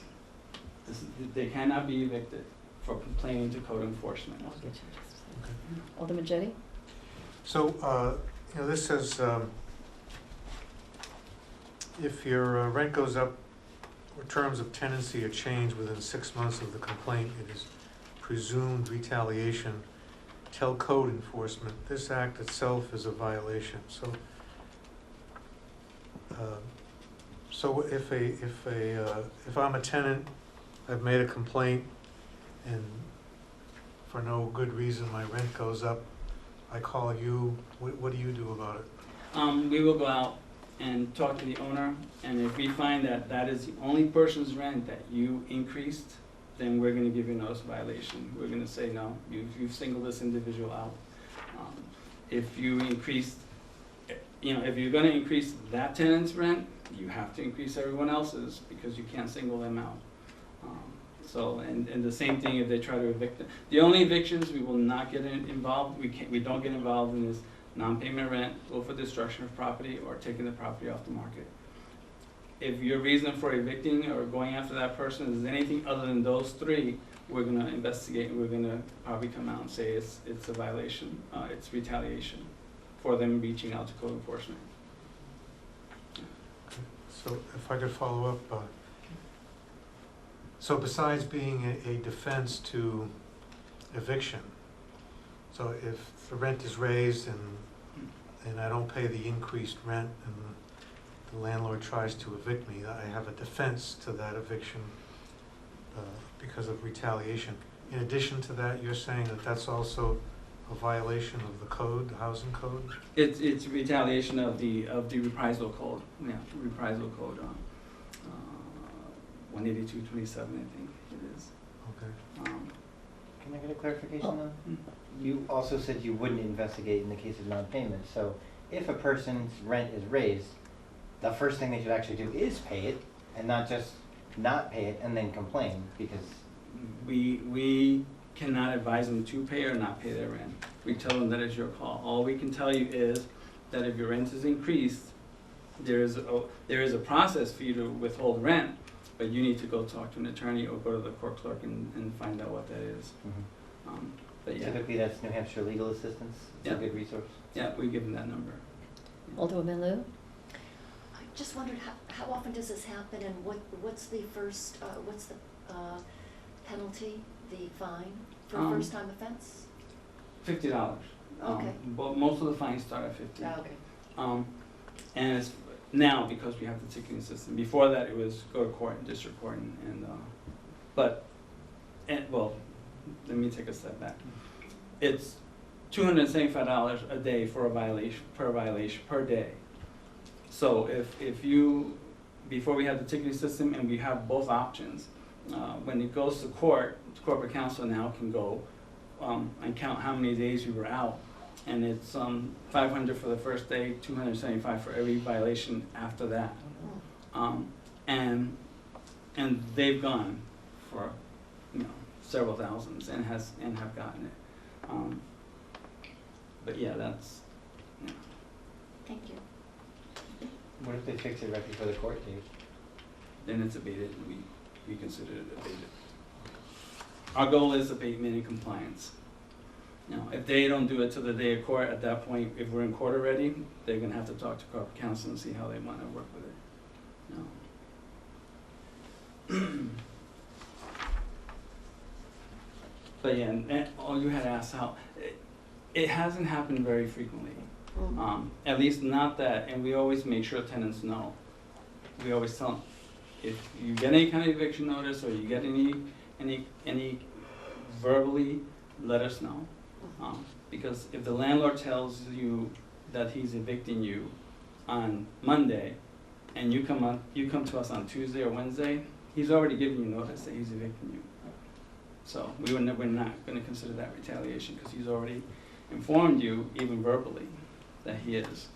they cannot be evicted for complaining to code enforcement. I'll get you in just a second. Alderman Jettie? So, this says, if your rent goes up or terms of tenancy are changed within 6 months of the complaint, it is presumed retaliation. Tell code enforcement, this act itself is a violation. So if I'm a tenant, I've made a complaint, and for no good reason my rent goes up, I call you, what do you do about it? We will go out and talk to the owner, and if we find that that is the only person's rent that you increased, then we're gonna give you a notice of violation. We're gonna say, no, you've singled this individual out. If you increased, if you're gonna increase that tenant's rent, you have to increase everyone else's, because you can't single them out. And the same thing if they try to evict them. The only evictions we will not get involved, we don't get involved in is non-payment rent, willful destruction of property, or taking the property off the market. If your reason for evicting or going after that person is anything other than those three, we're gonna investigate, and we're gonna probably come out and say it's a violation, it's retaliation for them reaching out to code enforcement. So if I could follow up, so besides being a defense to eviction, so if the rent is raised and I don't pay the increased rent and the landlord tries to evict me, I have a defense to that eviction because of retaliation. In addition to that, you're saying that that's also a violation of the code, the housing code? It's retaliation of the reprisal code, reprisal code, 18227, I think it is. Okay. Can I get a clarification Oh. though? You also said you wouldn't investigate in the case of non-payment. So if a person's rent is raised, the first thing they should actually do is pay it, and not just not pay it and then complain, because We cannot advise them to pay or not pay their rent. We tell them that it's your call. All we can tell you is that if your rent is increased, there is a process for you to withhold rent, but you need to go talk to an attorney or go to the court clerk and find out what that is. But yeah, typically that's New Hampshire Legal Assistance. It's Yeah. a good resource. yeah, we give them that number. Alderwoman Liu? I just wondered, how often does this happen, and what's the first, what's the penalty, the fine for a first-time offense? $50. Okay. But most of the fines start at 50. Okay. And it's now because we have the ticketing system. Before that, it was go to court, district court, well, let me take a step back. It's $275 a day for a violation per day. So if you, before we had the ticketing system, and we have both options, when it goes to court, the corporate counsel now can go and count how many days you were out, and it's $500 for the first day, $275 for every violation after that. And they've gone for several thousands and have gotten it. But yeah, that's Thank you. What if they fix it right before the court date? then it's abated, and we consider it abated. our goal is abatement and compliance. You know, if they don't do it till the day of court, at that point, if we're in court already, they're gonna have to talk to corporate counsel and see how they wanna work with it. You know. But yeah, and you had asked how, it hasn't happened very frequently. At least not that, and we always make sure tenants know. We always tell them, if you get any kind of eviction notice or you get any verbally, let us know. Because if the landlord tells you that he's evicting you on Monday, and you come to us on Tuesday or Wednesday, he's already given you notice that he's evicting you. So we're not going to consider that retaliation because he's already informed you, even verbally, that he is.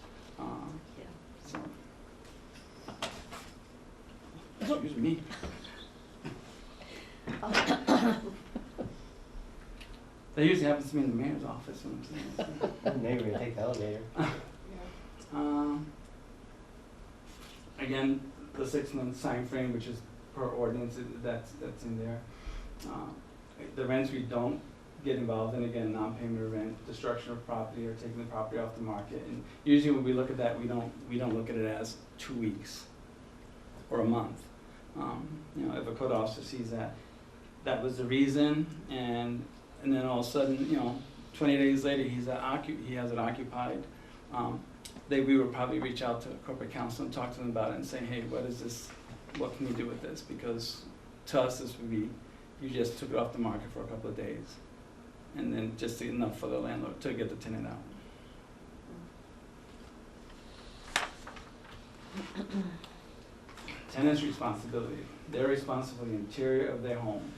So. Excuse me. That usually happens to me in the mayor's office when I'm saying. Maybe we take the elevator. Again, the 6-month time frame, which is per ordinance, that's in there. The rents we don't get involved in, again, non-payment of rent, destruction of property, or taking the property off the market. And usually when we look at that, we don't look at it as 2 weeks or a month. You know, if a code officer sees that was the reason, and then all of a sudden, 20 days later, he has it occupied. We would probably reach out to corporate counsel and talk to them about it and say, hey, what is this? What can we do with this? Because to us, this would be, you just took it off the market for a couple of days, and then just enough for the landlord to get the tenant out. Tenant's responsibility. They're responsible for the interior of their home,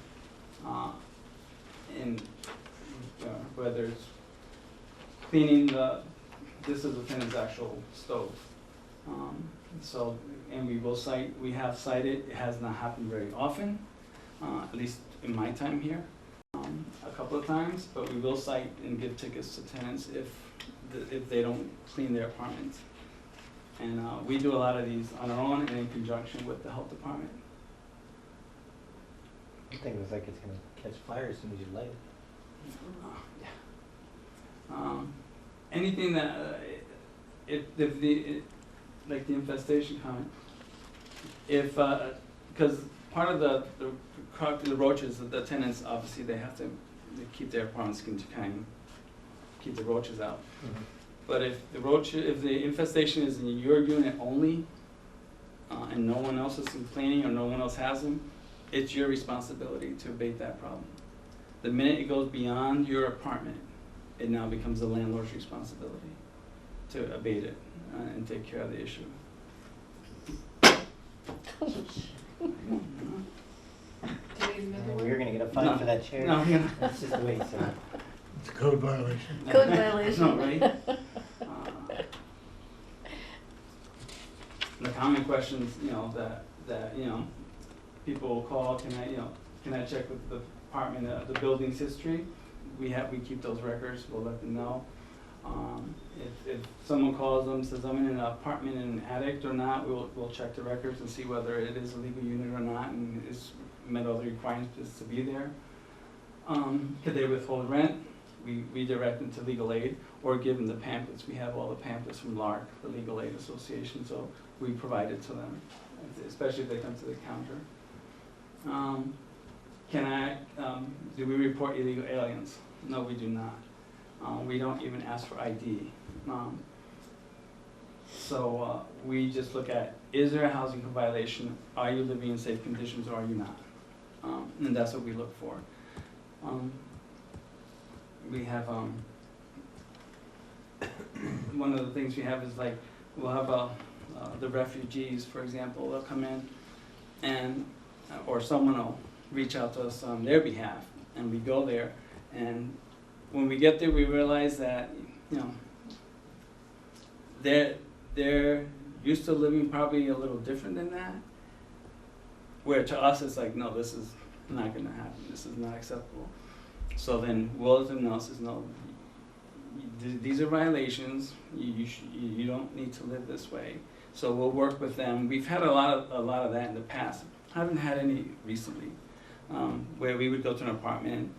whether it's cleaning this is the tenant's actual stove. And we have cited, it has not happened very often, at least in my time here, a couple of times, but we will cite and give tickets to tenants if they don't clean their apartments. And we do a lot of these on our own and in conjunction with the health department. I think it was like it's going to catch fire as soon as you light it. Anything that, like the infestation comment, because part of the roaches, the tenants, obviously they have to keep their apartments clean to kind of keep the roaches out. Mm-hmm. But if the infestation is in your unit only, and no one else is complaining or no one else has them, it's your responsibility to abate that problem. The minute it goes beyond your apartment, it now becomes the landlord's responsibility to abate it and take care of the issue. We're going to get a fine for that chair. No, That's just the way it's said. It's a code violation. Code violation. No, right? The common questions, that people will call, can I check with the department, the building's history? We keep those records, we'll let them know. If someone calls them, says I'm in an apartment in an attic or not, we'll check the records and see whether it is a legal unit or not and is met all the requirements to be there. Could they withhold rent? We direct them to legal aid or give them the pamphlets. We have all the pamphlets from LARC, the Legal Aid Association, so we provide it to them, especially if they come to the counter. Do we report illegal aliens? No, we do not. We don't even ask for ID. So we just look at, is there a housing violation? Are you living in safe conditions or are you not? And that's what we look for. We have, one of the things we have is like, we'll have the refugees, for example, they'll come in and, or someone will reach out to us on their behalf, and we go there, and when we get there, we realize that, they're used to living probably a little different than that, where to us it's like, no, this is not gonna happen, this is not acceptable. So then we'll let them know, says, no, these are violations, you don't need to live this way. So we'll work with them. We've had a lot of that in the past. I haven't had any recently. where we would go to an apartment,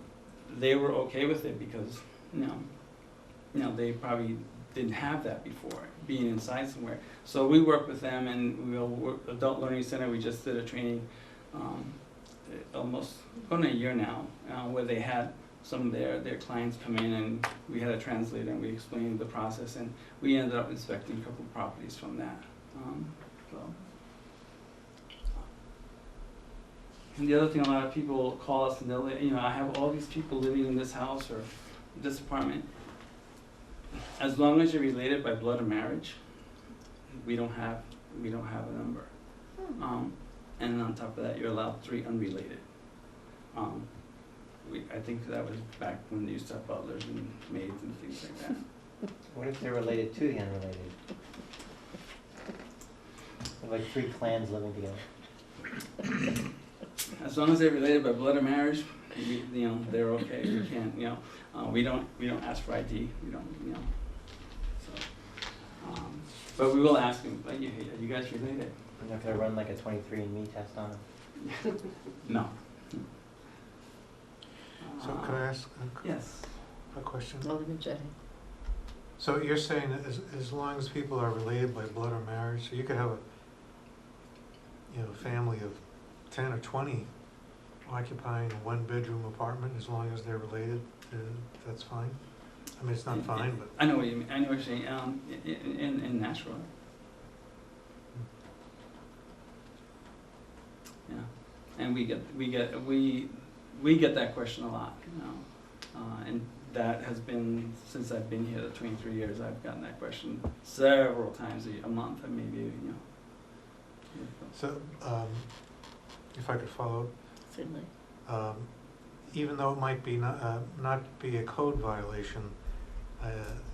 they were okay with it because, they probably didn't have that before, being inside somewhere. So we work with them, and we'll work, Adult Learning Center, we just did a training, almost going on a year now, where they had some of their clients come in, and we had a translator, and we explained the process, and we ended up inspecting a couple of properties from that. So. And the other thing, a lot of people call us and they'll, I have all these people living in this house or this apartment. As long as you're related by blood or marriage, we don't have a number. And on top of that, you're allowed 3 unrelated. I think that was back when they used to have butlers and maids and things like that. What if they're related to the unrelated? Like 3 clans living together. As long as they're related by blood or marriage, they're okay. We can't, we don't ask for ID. We don't, so. But we will ask them, like, are you guys related? You're not gonna run like a 23andMe test on them? No. So could I ask Yes. a question? Alderman Jettie. So you're saying that as long as people are related by blood or marriage, so you could have a family of 10 or 20 occupying a 1-bedroom apartment, as long as they're related, that's fine? I mean, it's not fine, but... I know what you mean. I know what you're saying. In Nashville. Yeah, and we get that question a lot, and that has been, since I've been here, the 23 years, I've gotten that question several times a month, and maybe, So, if I could follow, Certainly. even though it might be not be a code violation,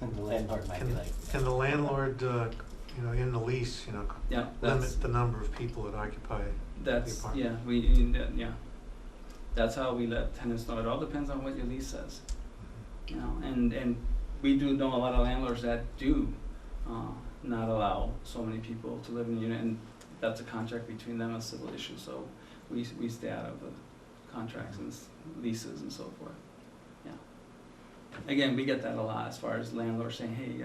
And the landlord might be like. can the landlord, in the lease, Yeah, that's, limit the number of people that occupy the apartment? that's how we let tenants know. It all depends on what your lease says, and we do know a lot of landlords that do not allow so many people to live in a unit, and that's a contract between them, a civil issue, so we stay out of the contracts and leases and so forth. Yeah. Again, we get that a lot as far as landlords saying, hey,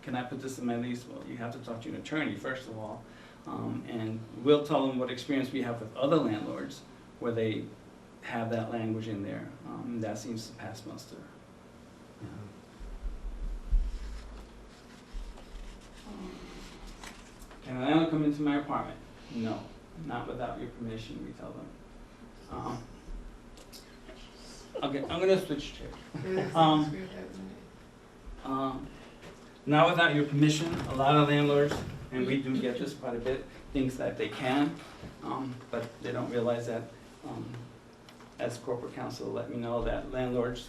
can I put this in my lease? Well, you have to talk to an attorney first of all, and we'll tell them what experience we have with other landlords where they have that language in there. That seems to pass muster. Can a landlord come into my apartment? No, not without your permission, we tell them. Okay, I'm gonna switch chairs. Not without your permission. A lot of landlords, and we do get this quite a bit, thinks that they can, but they don't realize that, as corporate counsel let me know, that landlords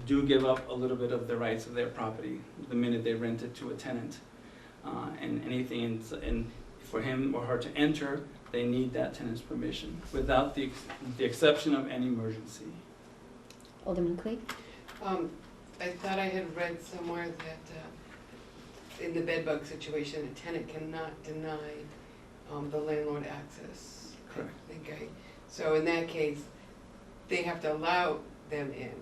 do give up a little bit of the rights of their property the minute they rent it to a tenant. And anything and for him or her to enter, they need that tenant's permission, without the exception of any emergency. Alderman Clegg? I thought I had read somewhere that in the bedbug situation, a tenant cannot deny the landlord access. Correct. So in that case, they have to allow them in.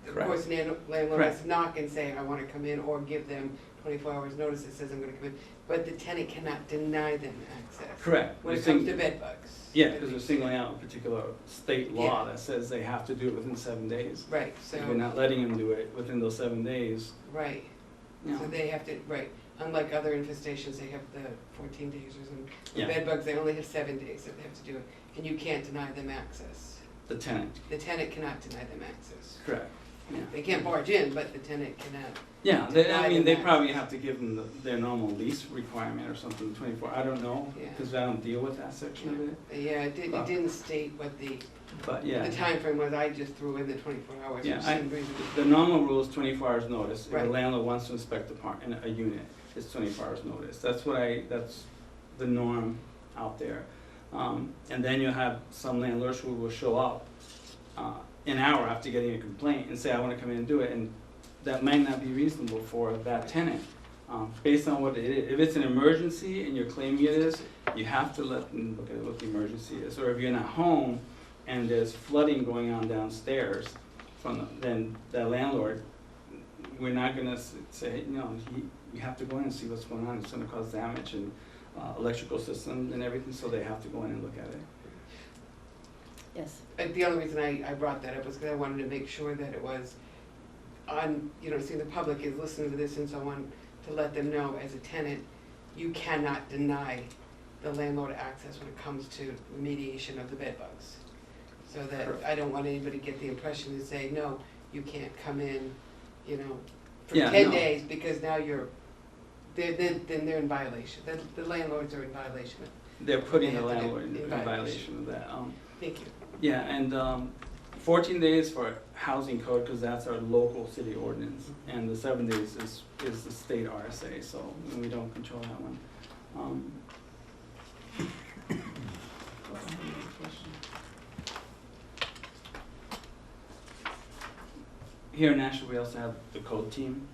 Of Correct. course, landlord Correct. has to knock and say, I want to come in, or give them 24 hours notice that says I'm going to come in, but the tenant cannot deny them access. Correct. When it They're comes to bedbugs. Yeah, because they're singling out a particular state law Yeah. that says they have to do it within 7 days. Right, so, If you're not letting them do it within those 7 days, right, so they have to, right, unlike other infestations, they have the 14 days or something. Yeah. The bedbugs, they only have 7 days that they have to do it, and you can't deny them access. the tenant. The tenant cannot deny them access. Correct. Yeah. They can't barge in, but the tenant cannot. Yeah, Deny them they probably access. have to give them their normal lease requirement or something, 24, I don't know, Yeah. because I don't deal with that section of it, Yeah, it didn't state what the but yeah. timeframe was, I just threw in the 24 hours, Yeah, which seemed reasonable. The normal rule is 24 hours notice. If the Right. landlord wants to inspect a unit, it's 24 hours notice. That's the norm out there. And then you'll have some landlords who will show up an hour after getting a complaint and say, I want to come in and do it, and that might not be reasonable for that tenant. Based on what it is. If it's an emergency and you're claiming it is, you have to let them look at what the emergency is. Or if you're not home, and there's flooding going on downstairs then the landlord, we're not gonna say, you have to go in and see what's going on, it's gonna cause damage and electrical systems and everything, so they have to go in and look at it. Yes. The only reason I brought that up was because I wanted to make sure that it was on, see, the public is listening to this, and so I want to let them know, as a tenant, you cannot deny the landlord access when it comes to remediation of the bed bugs. So that I don't want anybody to get the impression to say, no, you can't come in, for 10 days, because now then they're in violation. The landlords are in violation. They're putting They the have to landlord in in violation of that. Thank you. Yeah, and 14 days for housing code, because that's our local city ordinance, and the 7 days is the state RSA, so we don't control that one. Here in Nashville, we also have the code team,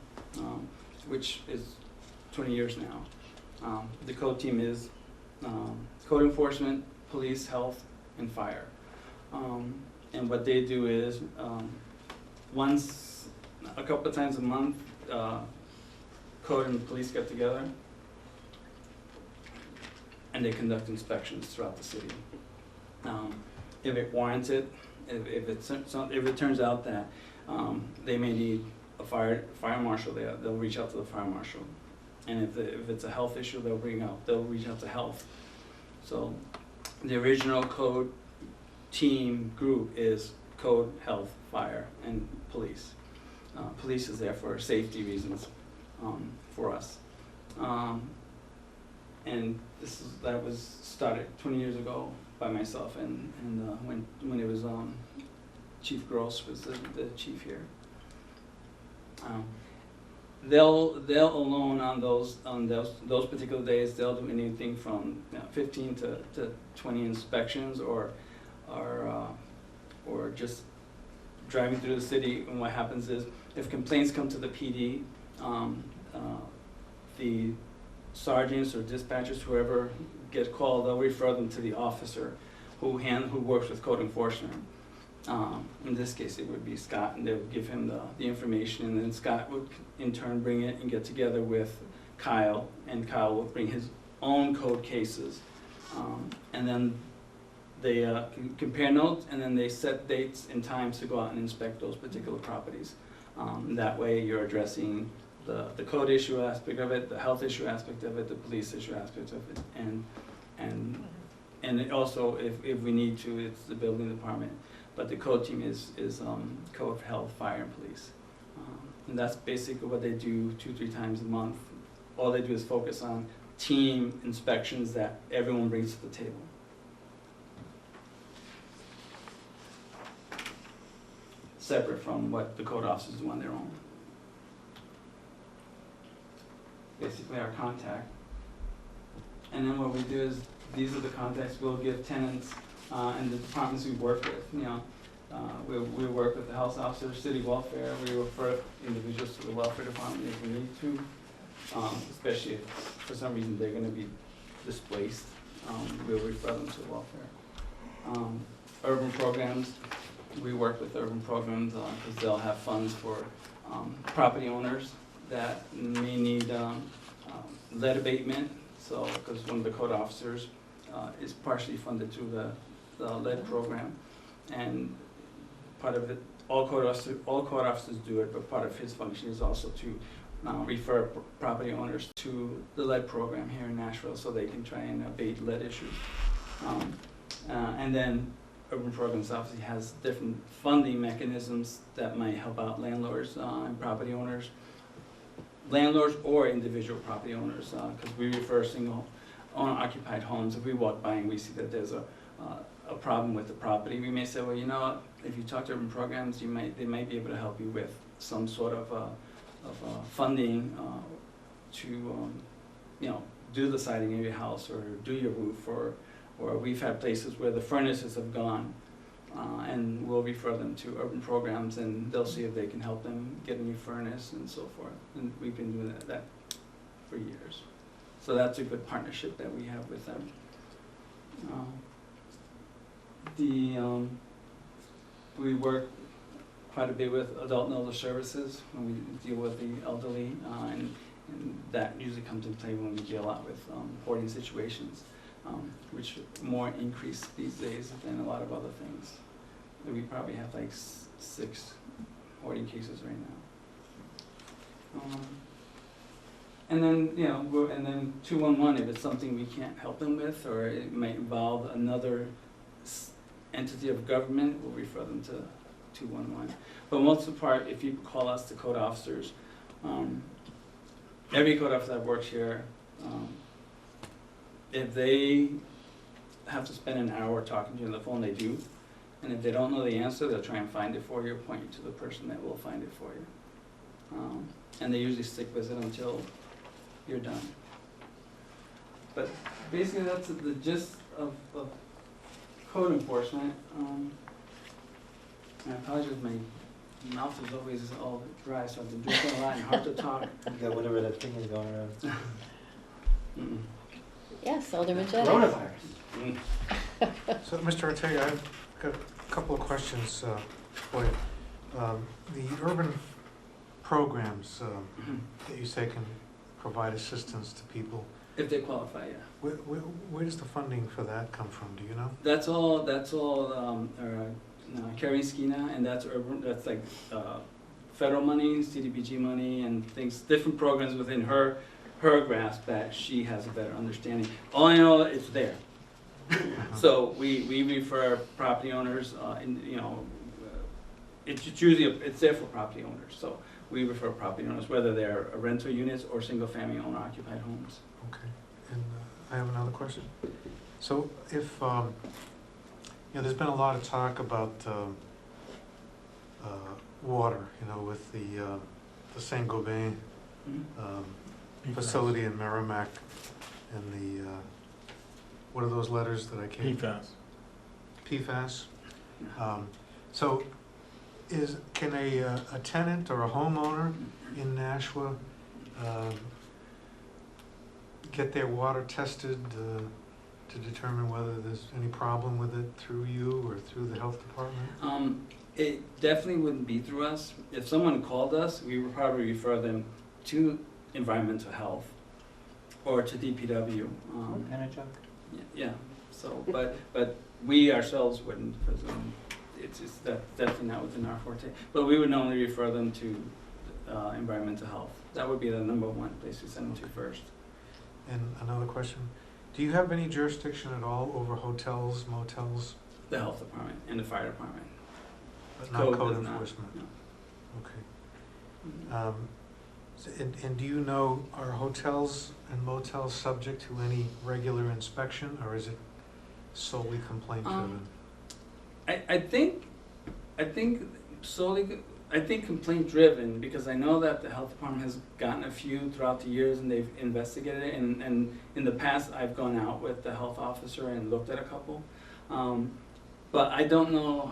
which is 20 years now. The code team is code enforcement, police, health, and fire. And what they do is a couple of times a month, code and police get together and they conduct inspections throughout the city. If it warrants it, if it turns out that they may need a fire marshal, they'll reach out to the fire marshal. And if it's a health issue, they'll reach out to health. So the original code team group is code, health, fire, and police. Police is there for safety reasons for us. And that was started 20 years ago by myself, and when it was Chief Gross was the chief here. They'll alone on those particular days, they'll do anything from 15 to 20 inspections, or just driving through the city. And what happens is, if complaints come to the PD, the sergeants or dispatchers, whoever gets called, they'll refer them to the officer who works with code enforcement. In this case, it would be Scott, and they would give him the information, and then Scott would in turn bring it and get together with Kyle, and Kyle would bring his own code cases. And then they compare notes, and then they set dates and times to go out and inspect those particular properties. That way you're addressing the code issue aspect of it, the health issue aspect of it, the police issue aspect of it, and it also, if we need to, it's the building department. But the code team is code, health, fire, and police. And that's basically what they do 2-3 times a month. All they do is focus on team inspections that everyone brings to the table. Separate from what the code officers do on their own. Basically our contact. And then what we do is, these are the contacts we'll give tenants and the departments we work with. We work with the health officer, city welfare. We refer individuals to the welfare department if we need to, especially if for some reason they're going to be displaced. We'll refer them to welfare. Urban programs, we work with urban programs because they'll have funds for property owners that may need lead abatement. So, because one of the code officers is partially funded through the lead program, and part of it, all code officers do it, but part of his function is also to refer property owners to the lead program here in Nashville, so they can try and abate lead issues. And then urban programs obviously has different funding mechanisms that might help out landlords and property owners. Landlords or individual property owners, because we refer single owner-occupied homes. If we walk by and we see that there's a problem with the property, we may say, well, you know what, if you talk to urban programs, they might be able to help you with some sort of funding to do the siding of your house, or do your roof, or we've had places where the furnaces have gone, and we'll refer them to urban programs, and they'll see if they can help them get a new furnace and so forth. And we've been doing that for years. So that's a good partnership that we have with them. We work quite a bit with adult and elder services when we deal with the elderly, and that usually comes into play when we deal a lot with hoarding situations, which more increase these days than a lot of other things. We probably have like 6 hoarding cases right now. And then, and then 211, if it's something we can't help them with, or it might involve another entity of government, we'll refer them to 211. But most of the part, if you call us, the code officers, every code officer that works here, if they have to spend an hour talking to you on the phone, they do. And if they don't know the answer, they'll try and find it for you, or point you to the person that will find it for you. And they usually stick with it until you're done. But basically that's the gist of code enforcement. And I apologize, my mouth is always all dry, so I've been drinking a lot and hard to talk. You got whatever that thing is going around. Yes, Alderman Jennings. Coronavirus. So, Mr. Ortega, I've got a couple of questions for you. The urban programs that you say can provide assistance to people, If they qualify, yeah. where does the funding for that come from, do you know? That's all Carrie Skina, and that's urban, that's like federal money, CDBG money, and things, different programs within her grasp that she has a better understanding. All I know, it's there. So we refer property owners, it's usually, it's there for property owners, so we refer property owners, whether they're rental units or single-family owner-occupied homes. Okay, and I have another question. So if, there's been a lot of talk about water, with the Saint-Gobain facility in Merrimack, and the, what are those letters that I can't? PFAS. So can a tenant or a homeowner in Nashua get their water tested to determine whether there's any problem with it through you or through the health department? It definitely wouldn't be through us. If someone called us, we would probably refer them to environmental health or to DPW. What kind of junk? Yeah. So, but we ourselves wouldn't, because it's definitely not within our forte. But we would normally refer them to environmental health. That would be the #1 place we send them to first. And another question, do you have any jurisdiction at all over hotels, motels? The health department and the fire department. But not code does not, enforcement? no. Okay. And do you know, are hotels and motels subject to any regular inspection, or is it solely complaint driven? I think complaint driven, because I know that the health department has gotten a few throughout the years and they've investigated it, and in the past I've gone out with the health officer and looked at a couple. But I don't know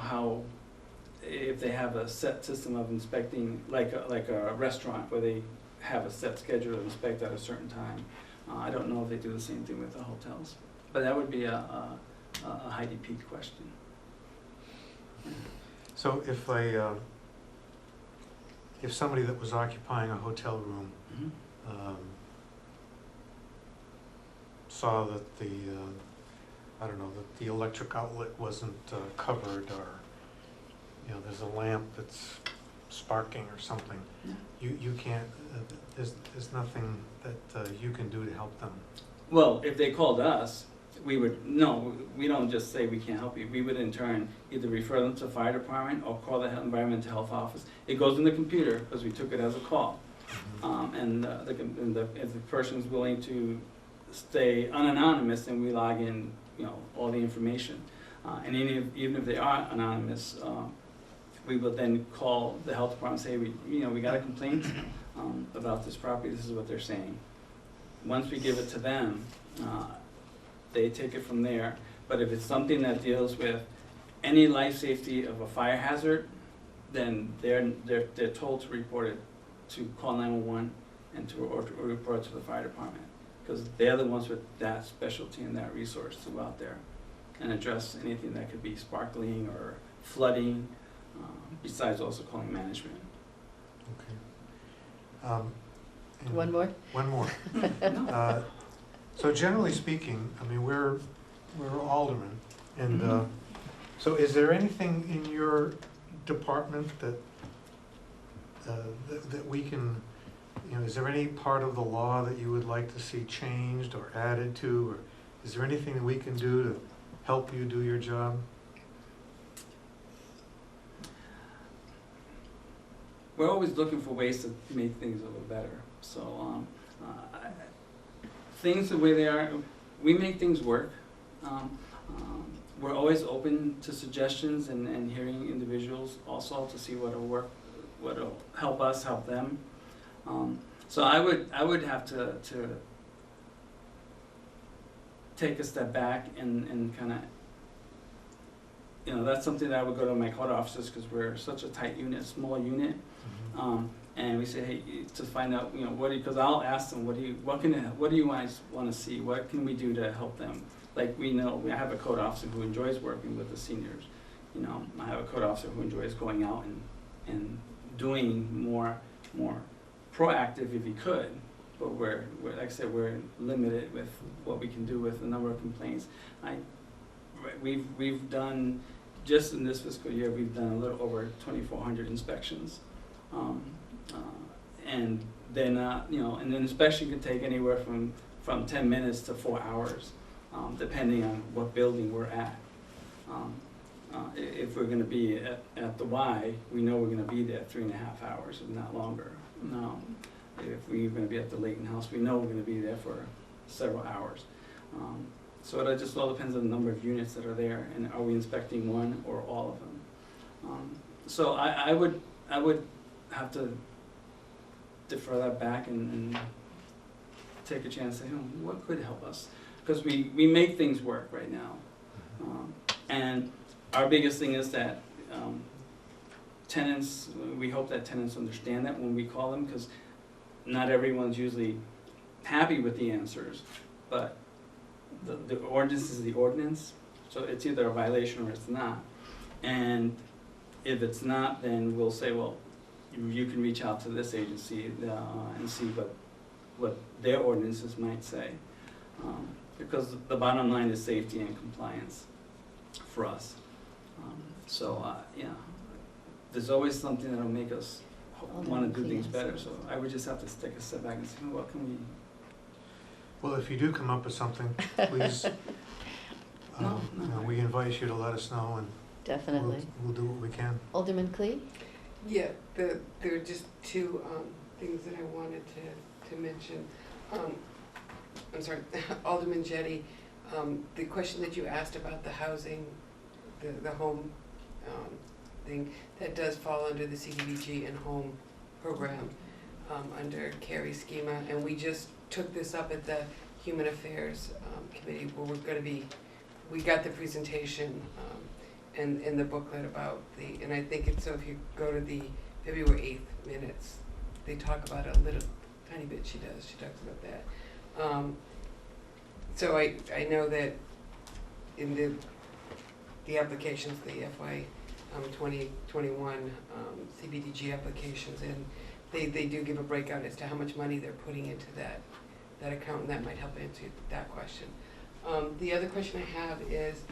if they have a set system of inspecting, like a restaurant where they have a set schedule to inspect at a certain time. I don't know if they do the same thing with the hotels, but that would be a Heidi Peak question. So if somebody that was occupying a hotel room saw that the electric outlet wasn't covered, or there's a lamp that's sparking or something, you can't. There's nothing that you can do to help them. Well, if they called us, we don't just say we can't help you. We would in turn either refer them to the fire department or call the environmental health office. It goes in the computer because we took it as a call. If the person's willing to stay unanonymous, then we log in, all the information. And even if they are anonymous, we will then call the health department and say, we got a complaint about this property. This is what they're saying. Once we give it to them, they take it from there. But if it's something that deals with any life safety of a fire hazard, then they're told to report it, to call 911 and to report it to the fire department, because they're the ones with that specialty and that resource to go out there and address anything that could be sparkling or flooding, besides also calling management. Okay. And One more? One more. So generally speaking, I mean, we're aldermen, and so is there anything in your department that we can, you know, is there any part of the law that you would like to see changed or added to, or is there anything that we can do to help you do your job? We're always looking for ways to make things a little better. So things the way they are, we make things work. We're always open to suggestions and hearing individuals also to see what'll work, what'll help us, help them. So I would have to take a step back and kind of, you know, that's something that I would go to my code officers, because we're such a tight unit, small unit. And we say, hey, to find out, you know, because I'll ask them, what do you guys want to see? What can we do to help them? Like, we know, I have a code officer who enjoys working with the seniors. You know, I have a code officer who enjoys going out and doing more proactive if he could. But we're like I said, we're limited with what we can do with the number of complaints. We've done, just in this fiscal year, we've done a little over 2,400 inspections. And then, you know, and an inspection could take anywhere from 10 minutes to 4 hours, depending on what building we're at. If we're going to be at the Y, we know we're going to be there 3.5 hours, if not longer. No, if we're going to be at the Layton House, we know we're going to be there for several hours. So it just all depends on the number of units that are there, and are we inspecting one or all of them. So I would have to defer that back and take a chance to say, what could help us? Because we make things work right now. And our biggest thing is that tenants, we hope that tenants understand that when we call them, because not everyone's usually happy with the answers, but the ordinance is the ordinance, so it's either a violation or it's not. And if it's not, then we'll say, well, you can reach out to this agency and see what their ordinances might say. Because the bottom line is safety and compliance for us. Yeah, there's always something that'll make us want to do things better. So I would just have to take a step back and say, what can we? Well, if you do come up with something, please, No. you know, we invite you to let us know, and Definitely. we'll do what we can. Alderman Clee? Yeah, there are just two things that I wanted to mention. I'm sorry, Alderman Jetty, the question that you asked about the housing, the home thing, that does fall under the CDBG and home program under Carrie's schema, and we just took this up at the Human Affairs Committee, where we got the presentation and in the booklet about and I think it's, so if you go to the February 8th minutes, they talk about it a little tiny bit. She talks about that. So I know that in the applications, the FY 2021 CBDG applications, and they do give a breakout as to how much money they're putting into that account, and that might help answer that question. The other question I have is,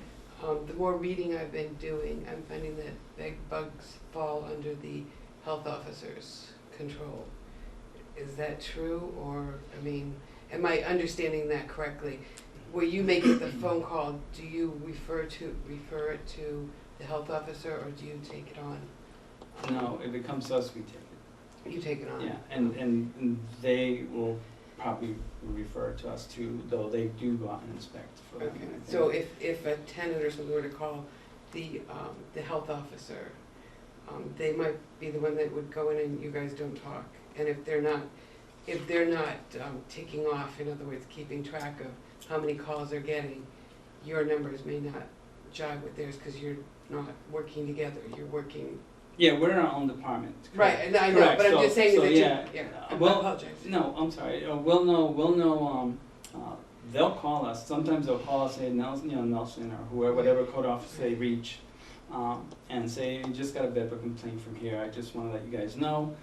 the more reading I've been doing, I'm finding that bed bugs fall under the health officer's control. Is that true, or, I mean, am I understanding that correctly? Where you make the phone call, do you refer it to the health officer, or do you take it on? No, if it comes to us, we take it. You take it on? Yeah, and they will probably refer to us too, though they do go out and inspect for that Okay, kind of thing. so if a tenant or something were to call the health officer, they might be the one that would go in and you guys don't talk. And if they're not ticking off, in other words, keeping track of how many calls they're getting, your numbers may not jive with theirs because you're not working together, you're working. Yeah, we're in our own department. Right, and I know, Correct. but I'm just saying So, that yeah. I Well, apologize. No, I'm sorry. We'll know. they'll call us. Sometimes they'll call us, say Nelson or whoever, whatever code officer they reach, and say, you just got a bit of a complaint from here. I just want to let you guys know.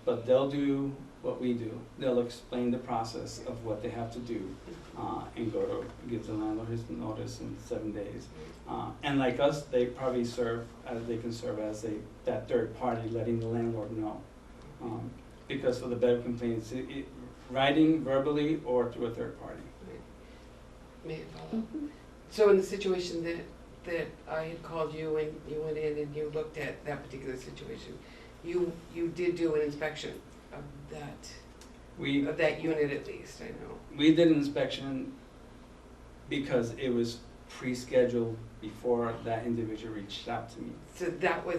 But they'll do what we do. They'll explain the process of what they have to do, and go to give the landlord his notice in 7 days. And like us, they probably they can serve as that third party, letting the landlord know. Because for the bed complaints, writing verbally or through a third party. May I follow? Mhm. So in the situation that I had called you and you went in and you looked at that particular situation, you did do an inspection of that unit at least, I know. We did an inspection because it was pre-scheduled before that individual reached out to me. So that was,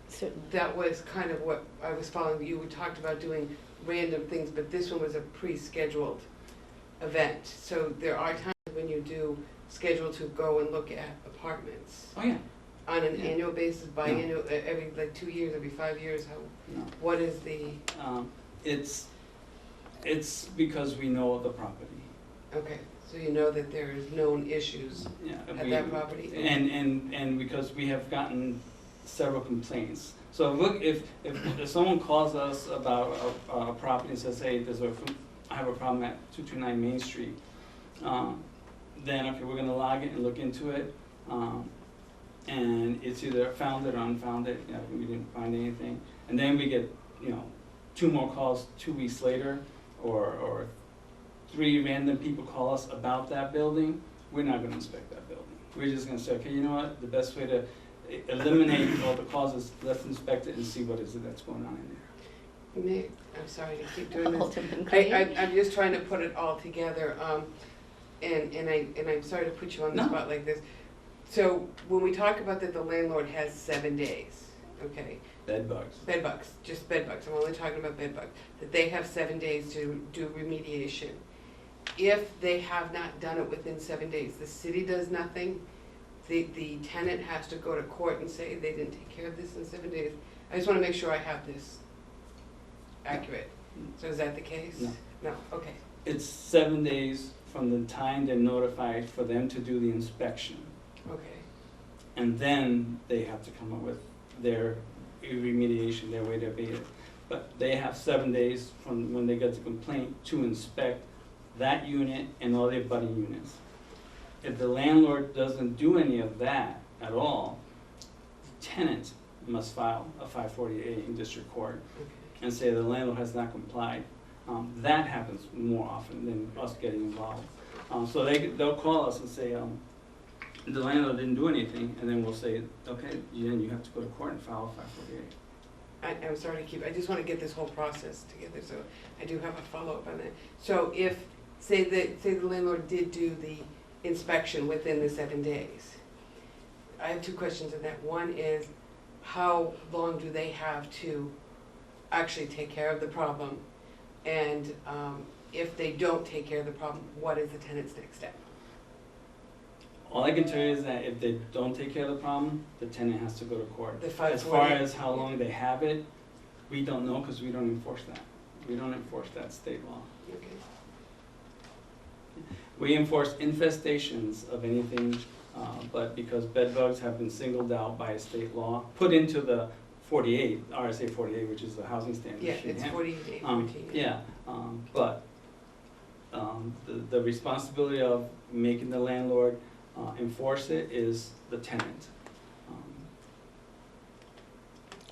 Certainly. that was kind of what I was following. You talked about doing random things, but this one was a pre-scheduled event. So there are times when you do schedule to go and look at apartments. Oh, yeah. On an Yeah. annual basis, biannual, every 2 years, every 5 years, No. what is the, It's because we know the property. okay, so you know that there is known issues Yeah. at that property? And because we have gotten several complaints. So look, if someone calls us about a property and says, hey, I have a problem at 229 Main Street, then okay, we're gonna log it and look into it. And it's either founded or unfounded, we didn't find anything. And then we get, 2 more calls 2 weeks later, or 3 random people call us about that building. We're not gonna inspect that building. We're just gonna say, okay, you know what, the best way to eliminate all the causes, let's inspect it and see what is it that's going on in there. I'm sorry to keep doing this. Alderman Craig? I'm just trying to put it all together, and I'm sorry to put you on the No. spot like this. So when we talk about that the landlord has 7 days, okay, Bed bugs. bed bugs, just bed bugs, I'm only talking about bed bugs, that they have 7 days to do remediation. If they have not done it within 7 days, the city does nothing, the tenant has to go to court and say they didn't take care of this in 7 days. I just wanna make sure I have this accurate. So is that the case? No. No, okay. It's 7 days from the time they're notified for them to do the inspection. Okay, And then they have to come up with their remediation, their way to abate it. But they have 7 days from when they get the complaint to inspect that unit and all the abutting units. If the landlord doesn't do any of that at all, the tenant must file a 548 in district court okay. and say the landlord has not complied. That happens more often than us getting involved. So they'll call us and say, the landlord didn't do anything, and then we'll say, okay, then you have to go to court and file a 548. I'm sorry to keep, I just wanna get this whole process together, so I do have a follow-up on that. So if, say the landlord did do the inspection within the 7 days, I have 2 questions on that. One is, how long do they have to actually take care of the problem? And if they don't take care of the problem, what is the tenant's next step? All I can tell you is that if they don't take care of the problem, the tenant has to go to court. The As far 548. as how long they have it, we don't know because we don't enforce that. We don't enforce that state law. Okay. We enforce infestations of anything, but because bed bugs have been singled out by a state law, put into the 48, RSA 48, which is the housing standard. Yeah, it's 48, 14. Yeah, but the responsibility of making the landlord enforce it is the tenant.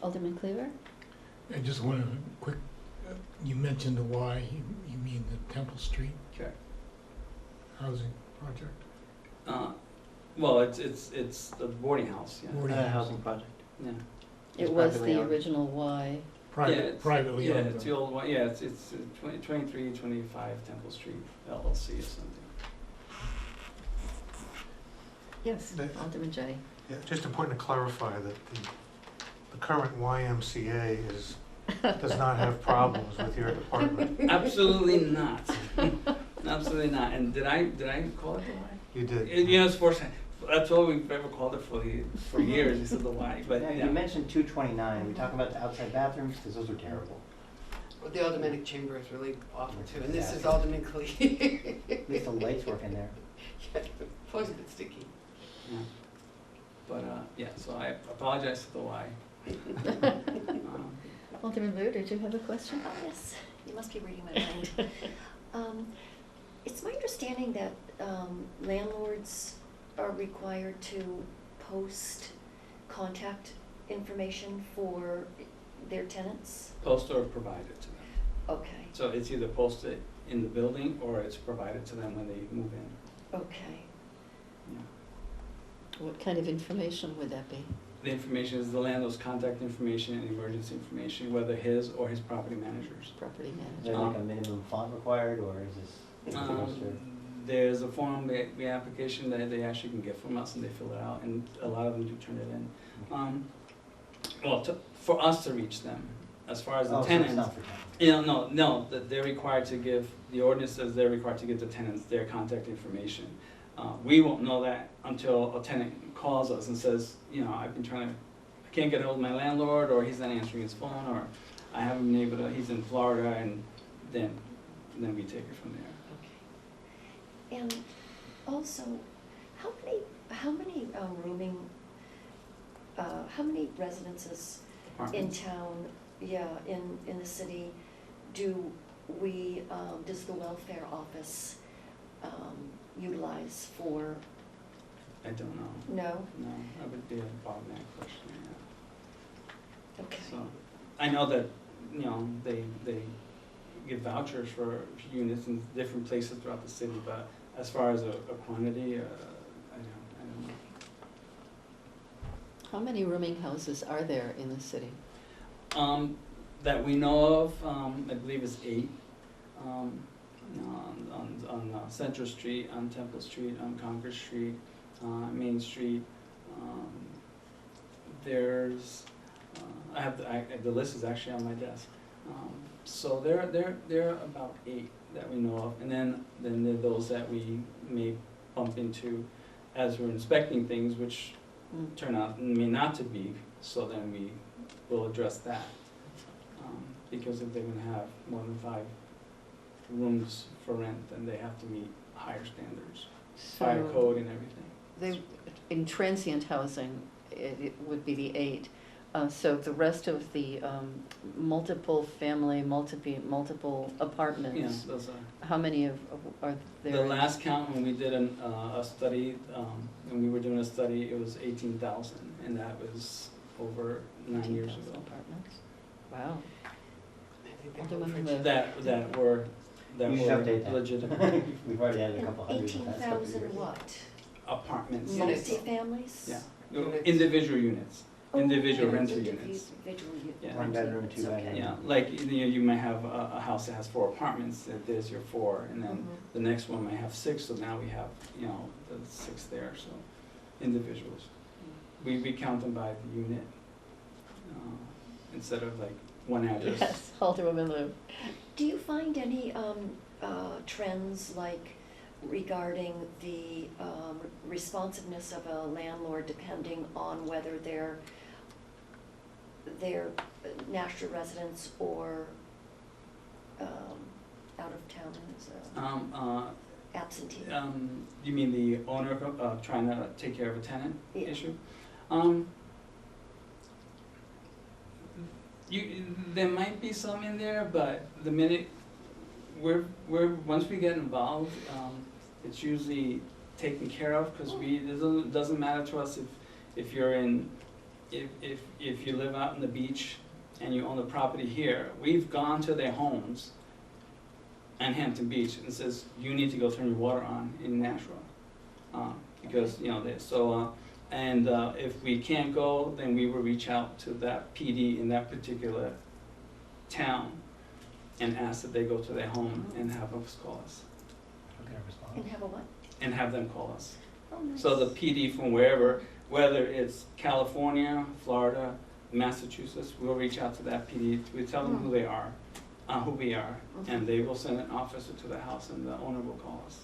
Alderman Cleaver? I just want to quick, you mentioned the Y, you mean the Temple Street Okay. housing project? Well, it's the boarding house, yeah. Boarding A housing project. Yeah. It It's was privately the owned. original Y. Privately Yeah, owned. it's the old one, yeah, it's 2325 Temple Street LLC or something. Yes. The- Alderman J. Yeah, just important to clarify that the current YMCA does not have problems with your department. Absolutely not. Absolutely not. And did I call it the Y? You did. It's that's all we've ever called it for years. Is the Y. But Yeah, yeah. you mentioned 229, we talking about the outside bathrooms, because those are terrible. Well, the aldermanic chamber is really awful too, and this is Yeah. aldermanically. At least the lights work in there. Yeah, floor's a bit sticky. Yeah. But, yeah, so I apologize for the why. Alderman Lew, did you have a question? Oh, yes, you must be reading my mind. It's my understanding that landlords are required to post contact information for their tenants? Post or provided to them. Okay, So it's either posted in the building or it's provided to them when they move in. okay. Yeah. What kind of information would that be? The information is the landlord's contact information and emergency information, whether his or his property manager's. Property Is manager? there like a minimum font required, or is this? There's a form, the application that they actually can get from us and they fill it out, and a lot of them do turn it in. Well, for us to reach them, as far as the Oh, so tenants. it's not for tenants. You know, no, that they're required to give, the ordinance says they're required to give the tenants their contact information. We won't know that until a tenant calls us and says, you know, I've been trying to, I can't get hold of my landlord, or he's not answering his phone, or I haven't been able to, he's in Florida, and then we take it from there. Okay. And also, how many residences in Apartments. town, yeah, in the city, do we, does the welfare office utilize for, I don't know. no? No, that would be a bottleneck question, yeah. Okay. So, I know that, you know, they give vouchers for units in different places throughout the city, but as far as a quantity, I don't know. How many rooming houses are there in the city? That we know of, I believe is 8, on Central Street, on Temple Street, on Concord Street, Main Street. There's, I have, the list is actually on my desk. So there are about 8 that we know of, and then there are those that we may bump into as we're inspecting things, which turn out may not to be, so then we will address that. Because if they're gonna have more than 5 rooms for rent, then they have to meet higher standards, fire So code and everything. they, in transient housing, it would be the 8. So the rest of the multiple family, multiple Yeah, apartments, those are. how many are there? The last count, when we did a study, when we were doing a study, it was 18,000, and that was over 9 years 18,000 ago. apartments. Wow. I think they Alderman vote for Lew. That were You should update that. legitimate We've already had a And couple hundred in the past couple of 18,000 years. what? apartments. Units. Multi-families? Yeah, Units. individual units, Oh, individual okay, rental units. Individual Yeah. One bedroom, 2 okay. bedroom. Yeah, like, you know, you might have a house that has 4 apartments, there's your 4, and then Mhm. the next one might have 6, so now we have, you know, the 6 there, so, individuals. We count them by the unit, instead of like one address. Yes, Alderwoman Lew. Do you find any trends like regarding the responsiveness of a landlord depending on whether they're national residents or out of town as absentee? You mean the owner trying to take care of a tenant Yeah. issue? There might be some in there, but the minute once we get involved, it's usually taken care of, because it doesn't matter to us if you're in, if you live out on the beach and you own the property here. We've gone to their homes in Hampton Beach and says, you need to go turn your water on in Nashua. Because, you know, if we can't go, then we will reach out to that PD in that particular town and ask that they go to their home and have us call us, Okay, respond. And have a what? and have them call us. Oh, nice. So the PD from wherever, whether it's California, Florida, Massachusetts, we'll reach out to that PD, we tell them who they are, who we are, and they will send an officer to the house and the owner will call us.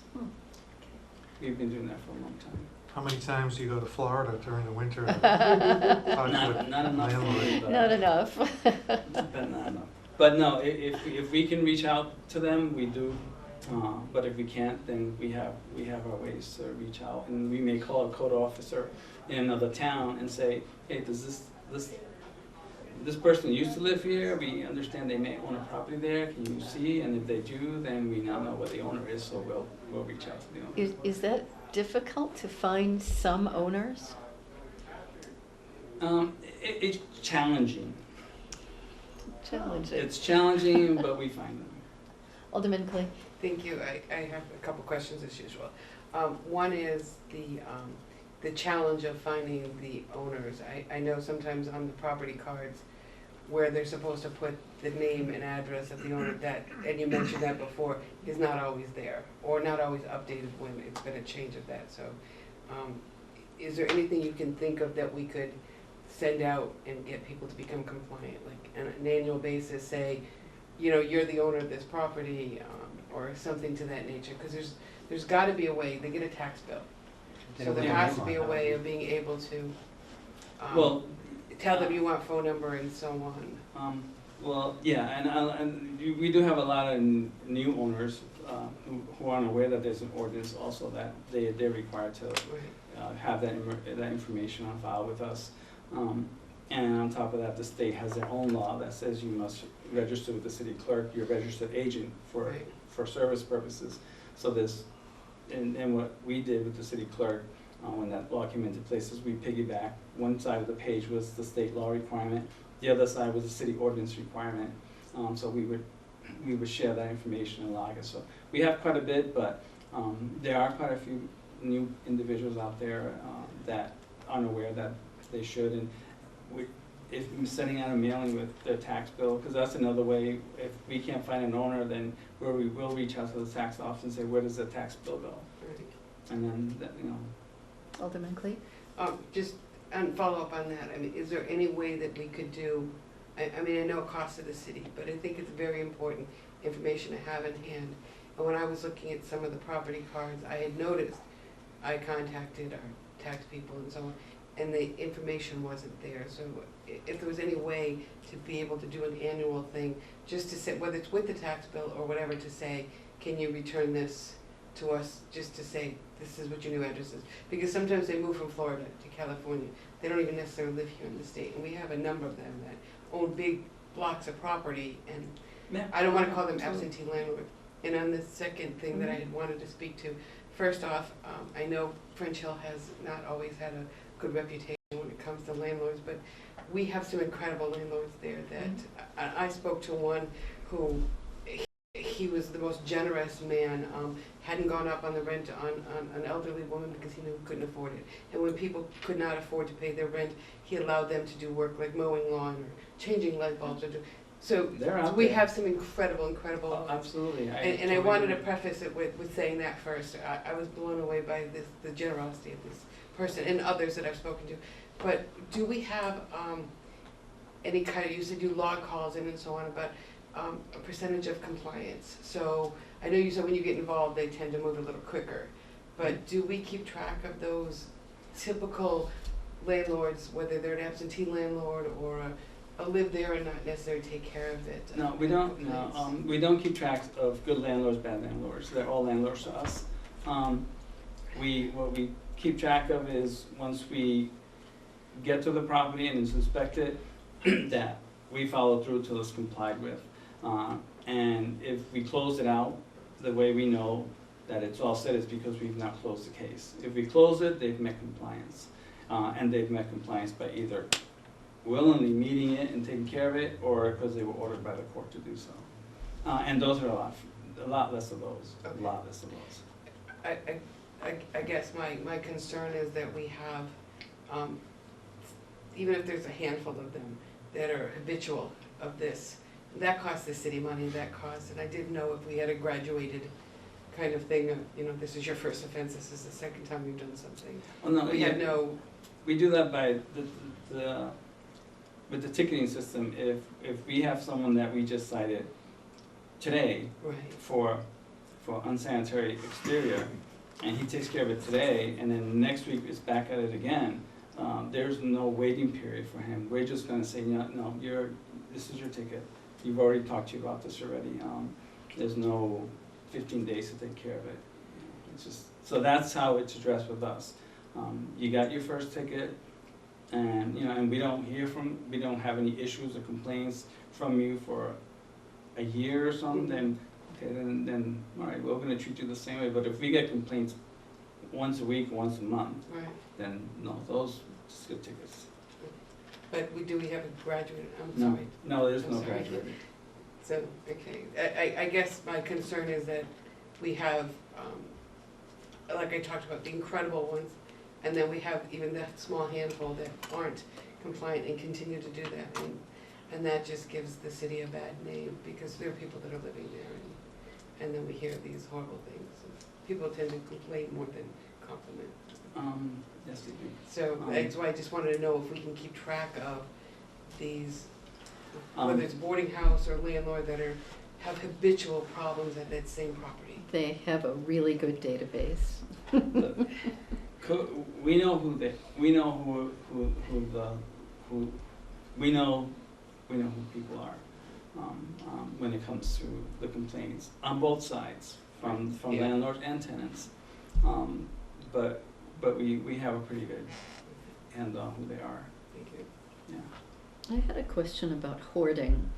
We've been doing that for a long time. How many times do you go to Florida during the winter? Not enough. Landlord. But Not enough. not enough. But no, if we can reach out to them, we do. But if we can't, then we have our ways to reach out, and we may call a code officer in another town and say, hey, does this person used to live here? We understand they may own a property there. Can you see? And if they do, then we now know what the owner is, so we'll reach out to the owner. Is that difficult to find some owners? It's challenging. Challenging. It's challenging, but we find them. Alderman Clay? Thank you. I have a couple questions as usual. One is the challenge of finding the owners. I know sometimes on the property cards where they're supposed to put the name and address of the owner, that, and you mentioned that before, is not always there, or not always updated when it's been a change of that. So is there anything you can think of that we could send out and get people to become compliant, like on an annual basis, say, you're the owner of this property, or something to that nature? Because there's got to be a way. They get a tax bill, so there has to be a way of being able to tell them you want phone number and so on. Well, yeah, and we do have a lot of new owners who aren't aware that there's an ordinance also that they're required to have that information on file with us. And on top of that, the state has their own law that says you must register with the city clerk, your registered agent for service purposes. So this, and what we did with the city clerk when that law came into place is we piggybacked. One side of the page was the state law requirement, the other side was the city ordinance requirement. So we would share that information and log it. So we have quite a bit, but there are quite a few new individuals out there that aren't aware that they should. And if we're sending out a mailing with their tax bill, because that's another way, if we can't find an owner, then we will reach out to the tax office and say, where does the tax bill go? And then, Alderman Clay? Just and follow up on that. I mean, is there any way that we could do, I mean, I know it costs to the city, but I think it's very important information to have in hand. And when I was looking at some of the property cards, I had noticed, I contacted our tax people and so on, and the information wasn't there. So if there was any way to be able to do an annual thing, just to say, whether it's with the tax bill or whatever, to say, can you return this to us, just to say, this is what your new address is. Because sometimes they move from Florida to California. They don't even necessarily live here in the state. And we have a number of them that own big blocks of property, and I don't want to call them absentee landlords. And on the second thing that I had wanted to speak to, first off, I know French Hill has not always had a good reputation when it comes to landlords, but we have some incredible landlords there that I spoke to one who, he was the most generous man, hadn't gone up on the rent on an elderly woman because he knew he couldn't afford it. And when people could not afford to pay their rent, he allowed them to do work like mowing lawn or changing light bulbs. So we have some incredible Oh, absolutely. And I wanted to preface it with saying that first. I was blown away by the generosity of this person and others that I've spoken to. But do we have any kind of, you said you log calls in and so on, about a percentage of compliance? So I know you said when you get involved they tend to move a little quicker, but do we keep track of those typical landlords, whether they're an absentee landlord or a live there and not necessarily take care of it? No, we don't. No, we don't keep track of good landlords, bad landlords. They're all landlords to us. What we keep track of is once we get to the property and it's inspected, that we follow through till it's complied with. And if we close it out, the way we know that it's all set is because we've not closed the case. If we close it, they've met compliance. And they've met compliance by either willingly meeting it and taking care of it, or because they were ordered by the court to do so. And those are a lot less of those, Okay. a lot less of those. I guess my concern is that we have, even if there's a handful of them that are habitual of this, that costs the city money, and I didn't know if we had a graduated kind of thing of, this is your first offense, this is the second time you've done something. Well, no, We yeah, have no, we do that by with the ticketing system. If we have someone that we just cited today right, for unsanitary exterior, and he takes care of it today, and then next week is back at it again, there's no waiting period for him. We're just going to say, no, this is your ticket. you've already talked to you about this already, there's no 15 days to take care of it. It's just, so that's how it's addressed with us. You got your first ticket, and, you know, and we don't have any issues or complaints from you for a year or something, then, okay, then, all right, we're gonna treat you the same way. But if we get complaints once a week, once a month, Right, then no, those just get tickets. but do we have a graduate, I'm No, sorry. no, there's I'm no sorry. graduating. So, okay, I guess my concern is that we have, like I talked about, the incredible ones, and then we have even that small handful that aren't compliant and continue to do that, and that just gives the city a bad name, because there are people that are living there, and then we hear these horrible things. People tend to complain more than compliment. Yes, they do. So that's why I just wanted to know if we can keep track of these, Um, whether it's boarding house or landlord that have habitual problems at that same property. They have a really good database. We know who people are, when it comes to the complaints, on both sides, from Yeah. landlords and tenants. But we have a pretty good handle on who they are, Thank you. yeah. I had a question about hoarding.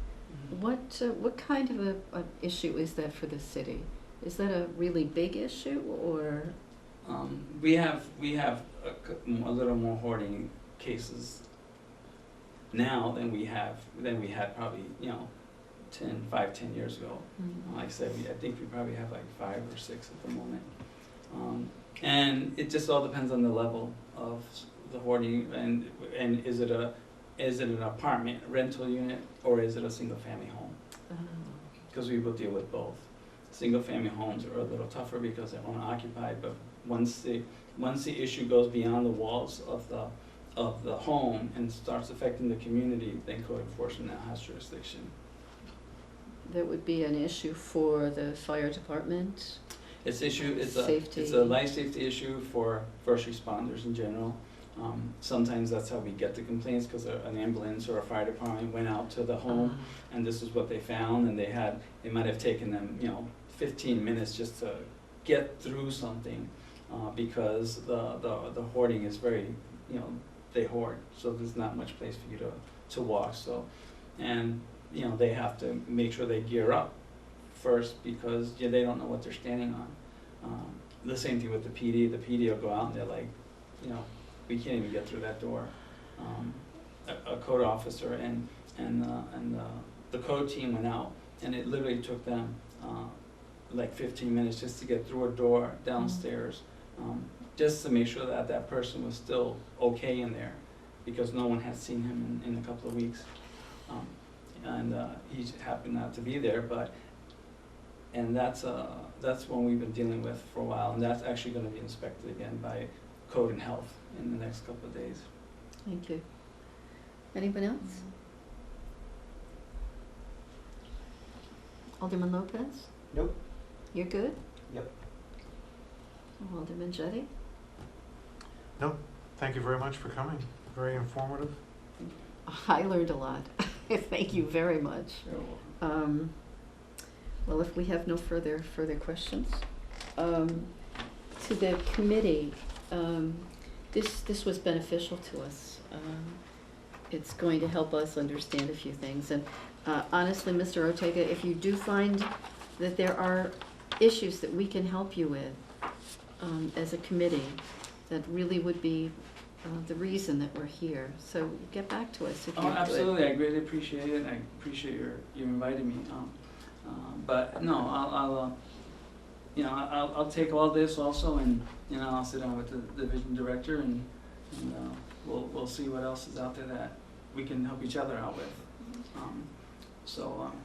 What kind of a issue is that for the city? Is that a really big issue, or? We have a little more hoarding cases now than we had probably, you know, 10 years ago. Like I said, I think we probably have like 5 or 6 at the moment. And it just all depends on the level of the hoarding, and is it an apartment rental unit, or is it a single family home? Because we will deal with both. Single family homes are a little tougher because they're owner occupied, but once the issue goes beyond the walls of the home and starts affecting the community, then code enforcement now has jurisdiction. That would be an issue for the fire department? It's Safety. a life safety issue for first responders in general. Sometimes that's how we get the complaints, because an ambulance or a fire department went out to the home and this is what they found, and it might have taken them, you know, 15 minutes just to get through something, because the hoarding is very, you know, they hoard, so there's not much place for you to walk. So, and you know, they have to make sure they gear up first, because they don't know what they're standing on. The same thing with the PD. The PD will go out and they're like, you know, we can't even get through that door. A code officer and the code team went out, and it literally took them like 15 minutes just to get through a door downstairs, just to make sure that that person was still okay in there, because no one had seen him in a couple of weeks. And he happened not to be there, and that's one we've been dealing with for a while, and that's actually going to be inspected again by Code and Health in the next couple of days. Thank you. Anyone else? Alderman Lopez? Nope. You're good? Yep. Alderman Jettie? No, thank you very much for coming, very informative. I learned a lot. Thank you very much. Well, if we have no further questions, to the committee, this was beneficial to us. It's going to help us understand a few things. And honestly, Mr. Ortega, if you do find that there are issues that we can help you with as a committee, that really would be the reason that we're here. So get back to us if you could. Oh, absolutely. I greatly appreciate it. I appreciate you inviting me. But no, I'll take all this also, and I'll sit down with the division director, and we'll see what else is out there that we can help each other out with.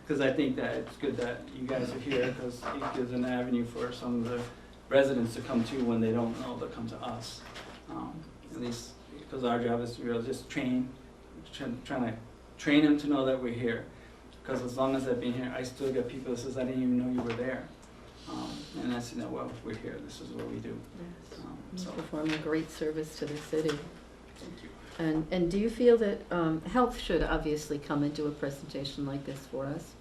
Because I think that it's good that you guys are here, because it gives an avenue for some of the residents to come to when they don't know, they'll come to us. At least because our job is to just trying to train them to know that we're here. Because as long as I've been here, I still get people that says, I didn't even know you were there. And I said, no, well, we're here. This is what we do. Yes. So You perform a great service to the city. Thank you. And do you feel that health should obviously come and do a presentation like this for us?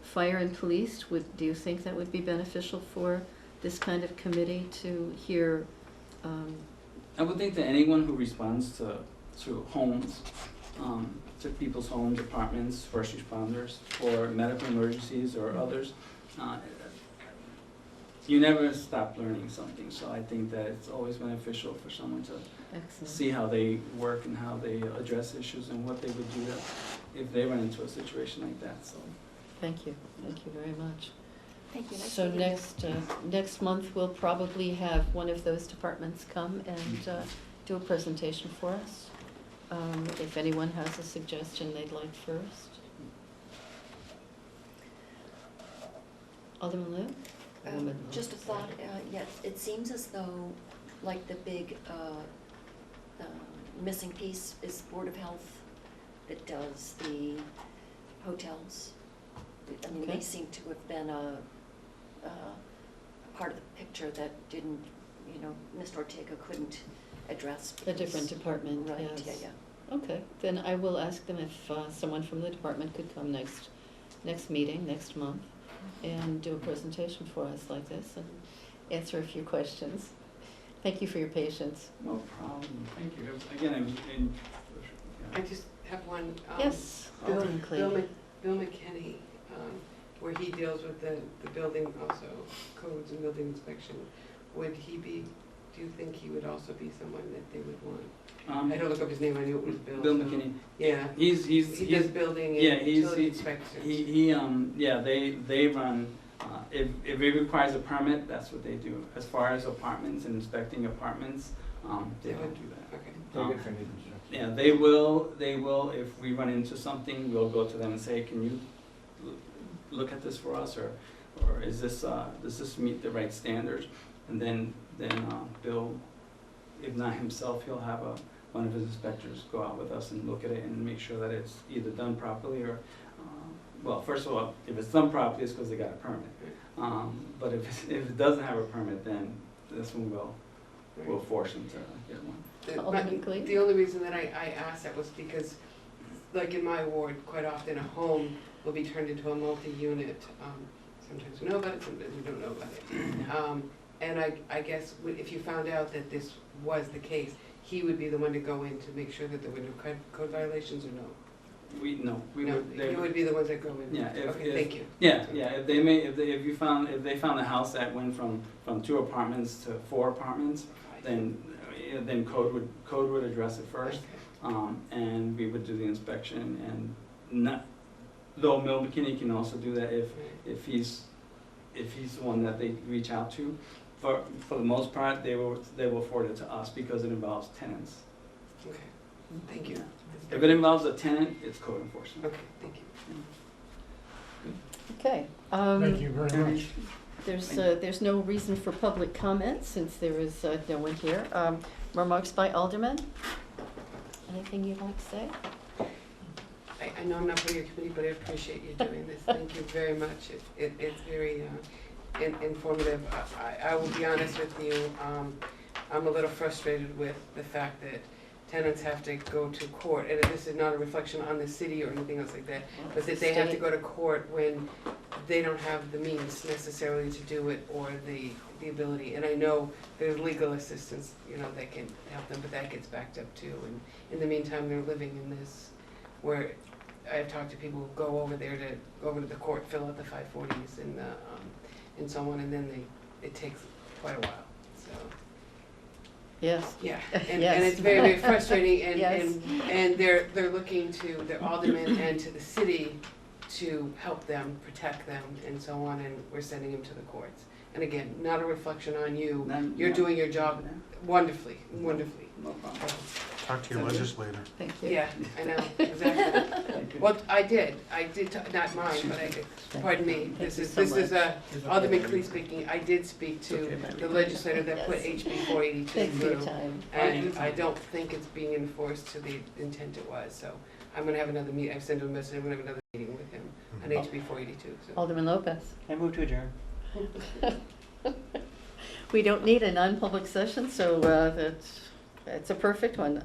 Fire and police, do you think that would be beneficial for this kind of committee to hear? I would think that anyone who responds to homes, to people's homes, apartments, first responders, or medical emergencies or others, you never stop learning something. So I think that it's always beneficial for someone to Excellent. see how they work and how they address issues and what they would do if they run into a situation like that. So Thank you very much. Thank you. Nice So meeting you. next month, we'll probably have one of those departments come and do a presentation for us. If anyone has a suggestion they'd like first. Alderman Liu? Just a thought, yes, it seems as though, like the big missing piece is Board of Health that does the hotels. I mean, Okay. they seem to have been a part of the picture that didn't, Mr. Ortega couldn't address. A different department, Right, yes. yeah. Okay, then I will ask them if someone from the department could come next meeting, next month, and do a presentation for us like this and answer a few questions. Thank you for your patience. no problem. Thank you. Again, I just have one. Yes, Bill Alderman Clayton. McKinney, where he deals with the building also, codes and building inspection. Would he be, do you think he would also be someone that they would want? I had to look up his name, I knew it was Bill. Bill so- McKinney. Yeah. He does building yeah, and he's- utility he- inspections. They run, if it requires a permit, that's what they do. As far as apartments and inspecting apartments, they don't do that. Okay. They're good for new construction. Yeah, they will, if we run into something, we'll go to them and say, can you look at this for us, or is this, does this meet the right standards? And then Bill, if not himself, he'll have one of his inspectors go out with us and look at it and make sure that it's either done properly or, well, first of all, if it's done properly, it's because they got a permit. But if it doesn't have a permit, then that's when we'll force them to get one. Alderman Clayton? The only reason that I asked that was because, like in my ward, quite often a home will be turned into a multi-unit. Sometimes we know about it, sometimes we don't know about it. And I guess if you found out that this was the case, he would be the one to go in to make sure that there were no code violations, or no? No, You would be the ones that go in? Yeah, Okay, thank you. Yeah, if they found a house that went from 2 apartments to 4 apartments, then code would address it first, and we would do the inspection. And though Bill McKinney can also do that if he's the one that they reach out to. For the most part, they will forward it to us because it involves tenants. Okay, thank you. Yeah. If it involves a tenant, it's code enforcement. Okay, thank you. Okay. Thank you very much. There's no reason for public comment since there is no one here. Remarks by Alderman? Anything you'd like to say? I know I'm not part of your committee, but I appreciate you doing this. Thank you very much. It's very informative. I will be honest with you, I'm a little frustrated with the fact that tenants have to go to court, and this is not a reflection on the city or anything else like that, but that they have to go to court when they don't have the means necessarily to do it or the ability. And I know there's legal assistance, that can help them, but that gets backed up too. And in the meantime, they're living in this, where I've talked to people who go over there to go over to the court, fill out the 540s and so on, and then it takes quite a while, so. Yes. Yeah, and Yes. it's very, very frustrating, Yes. and they're looking to the aldermen and to the city to help them, protect them, and so on, and we're sending them to the courts. And again, not a reflection on you, you're doing your job wonderfully, wonderfully. No problem. Talk to your legislator. Thank you. Yeah, I know, exactly. Well, I did, not mine, but I did, pardon me, Thank this you is, so much. Alderman Clee speaking, I did speak to Okay. the legislator that put Yes. HB 482 Thanks for your through. time. And I don't think it's being enforced to the intent it was, so I'm gonna have another meeting, I've sent him a message, I'm gonna have another meeting with him on HB 482, so. Alderman Lopez? I move to adjourn. We don't need a non-public session, so It's a perfect one.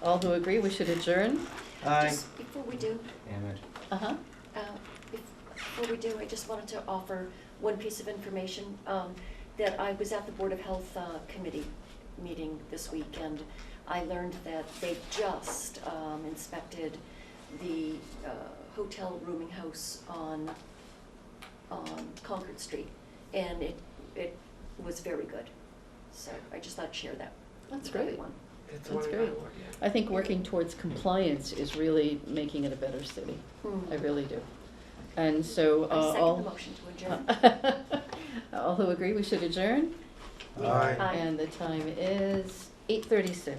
All who agree, we should adjourn? Just before we do, Damn it. Uh-huh. before we do, I just wanted to offer one piece of information, that I was at the Board of Health Committee meeting this week, and I learned that they just inspected the hotel rooming house on Concord Street, and it was very good. So I just thought I'd share that That's with great. everyone. It's That's one in great. my ward, yeah. I think working towards compliance is really making it a better city. I really do. And so, I second the all, motion to adjourn. all who agree we should adjourn? Aye. Aye. And the time is 8:36.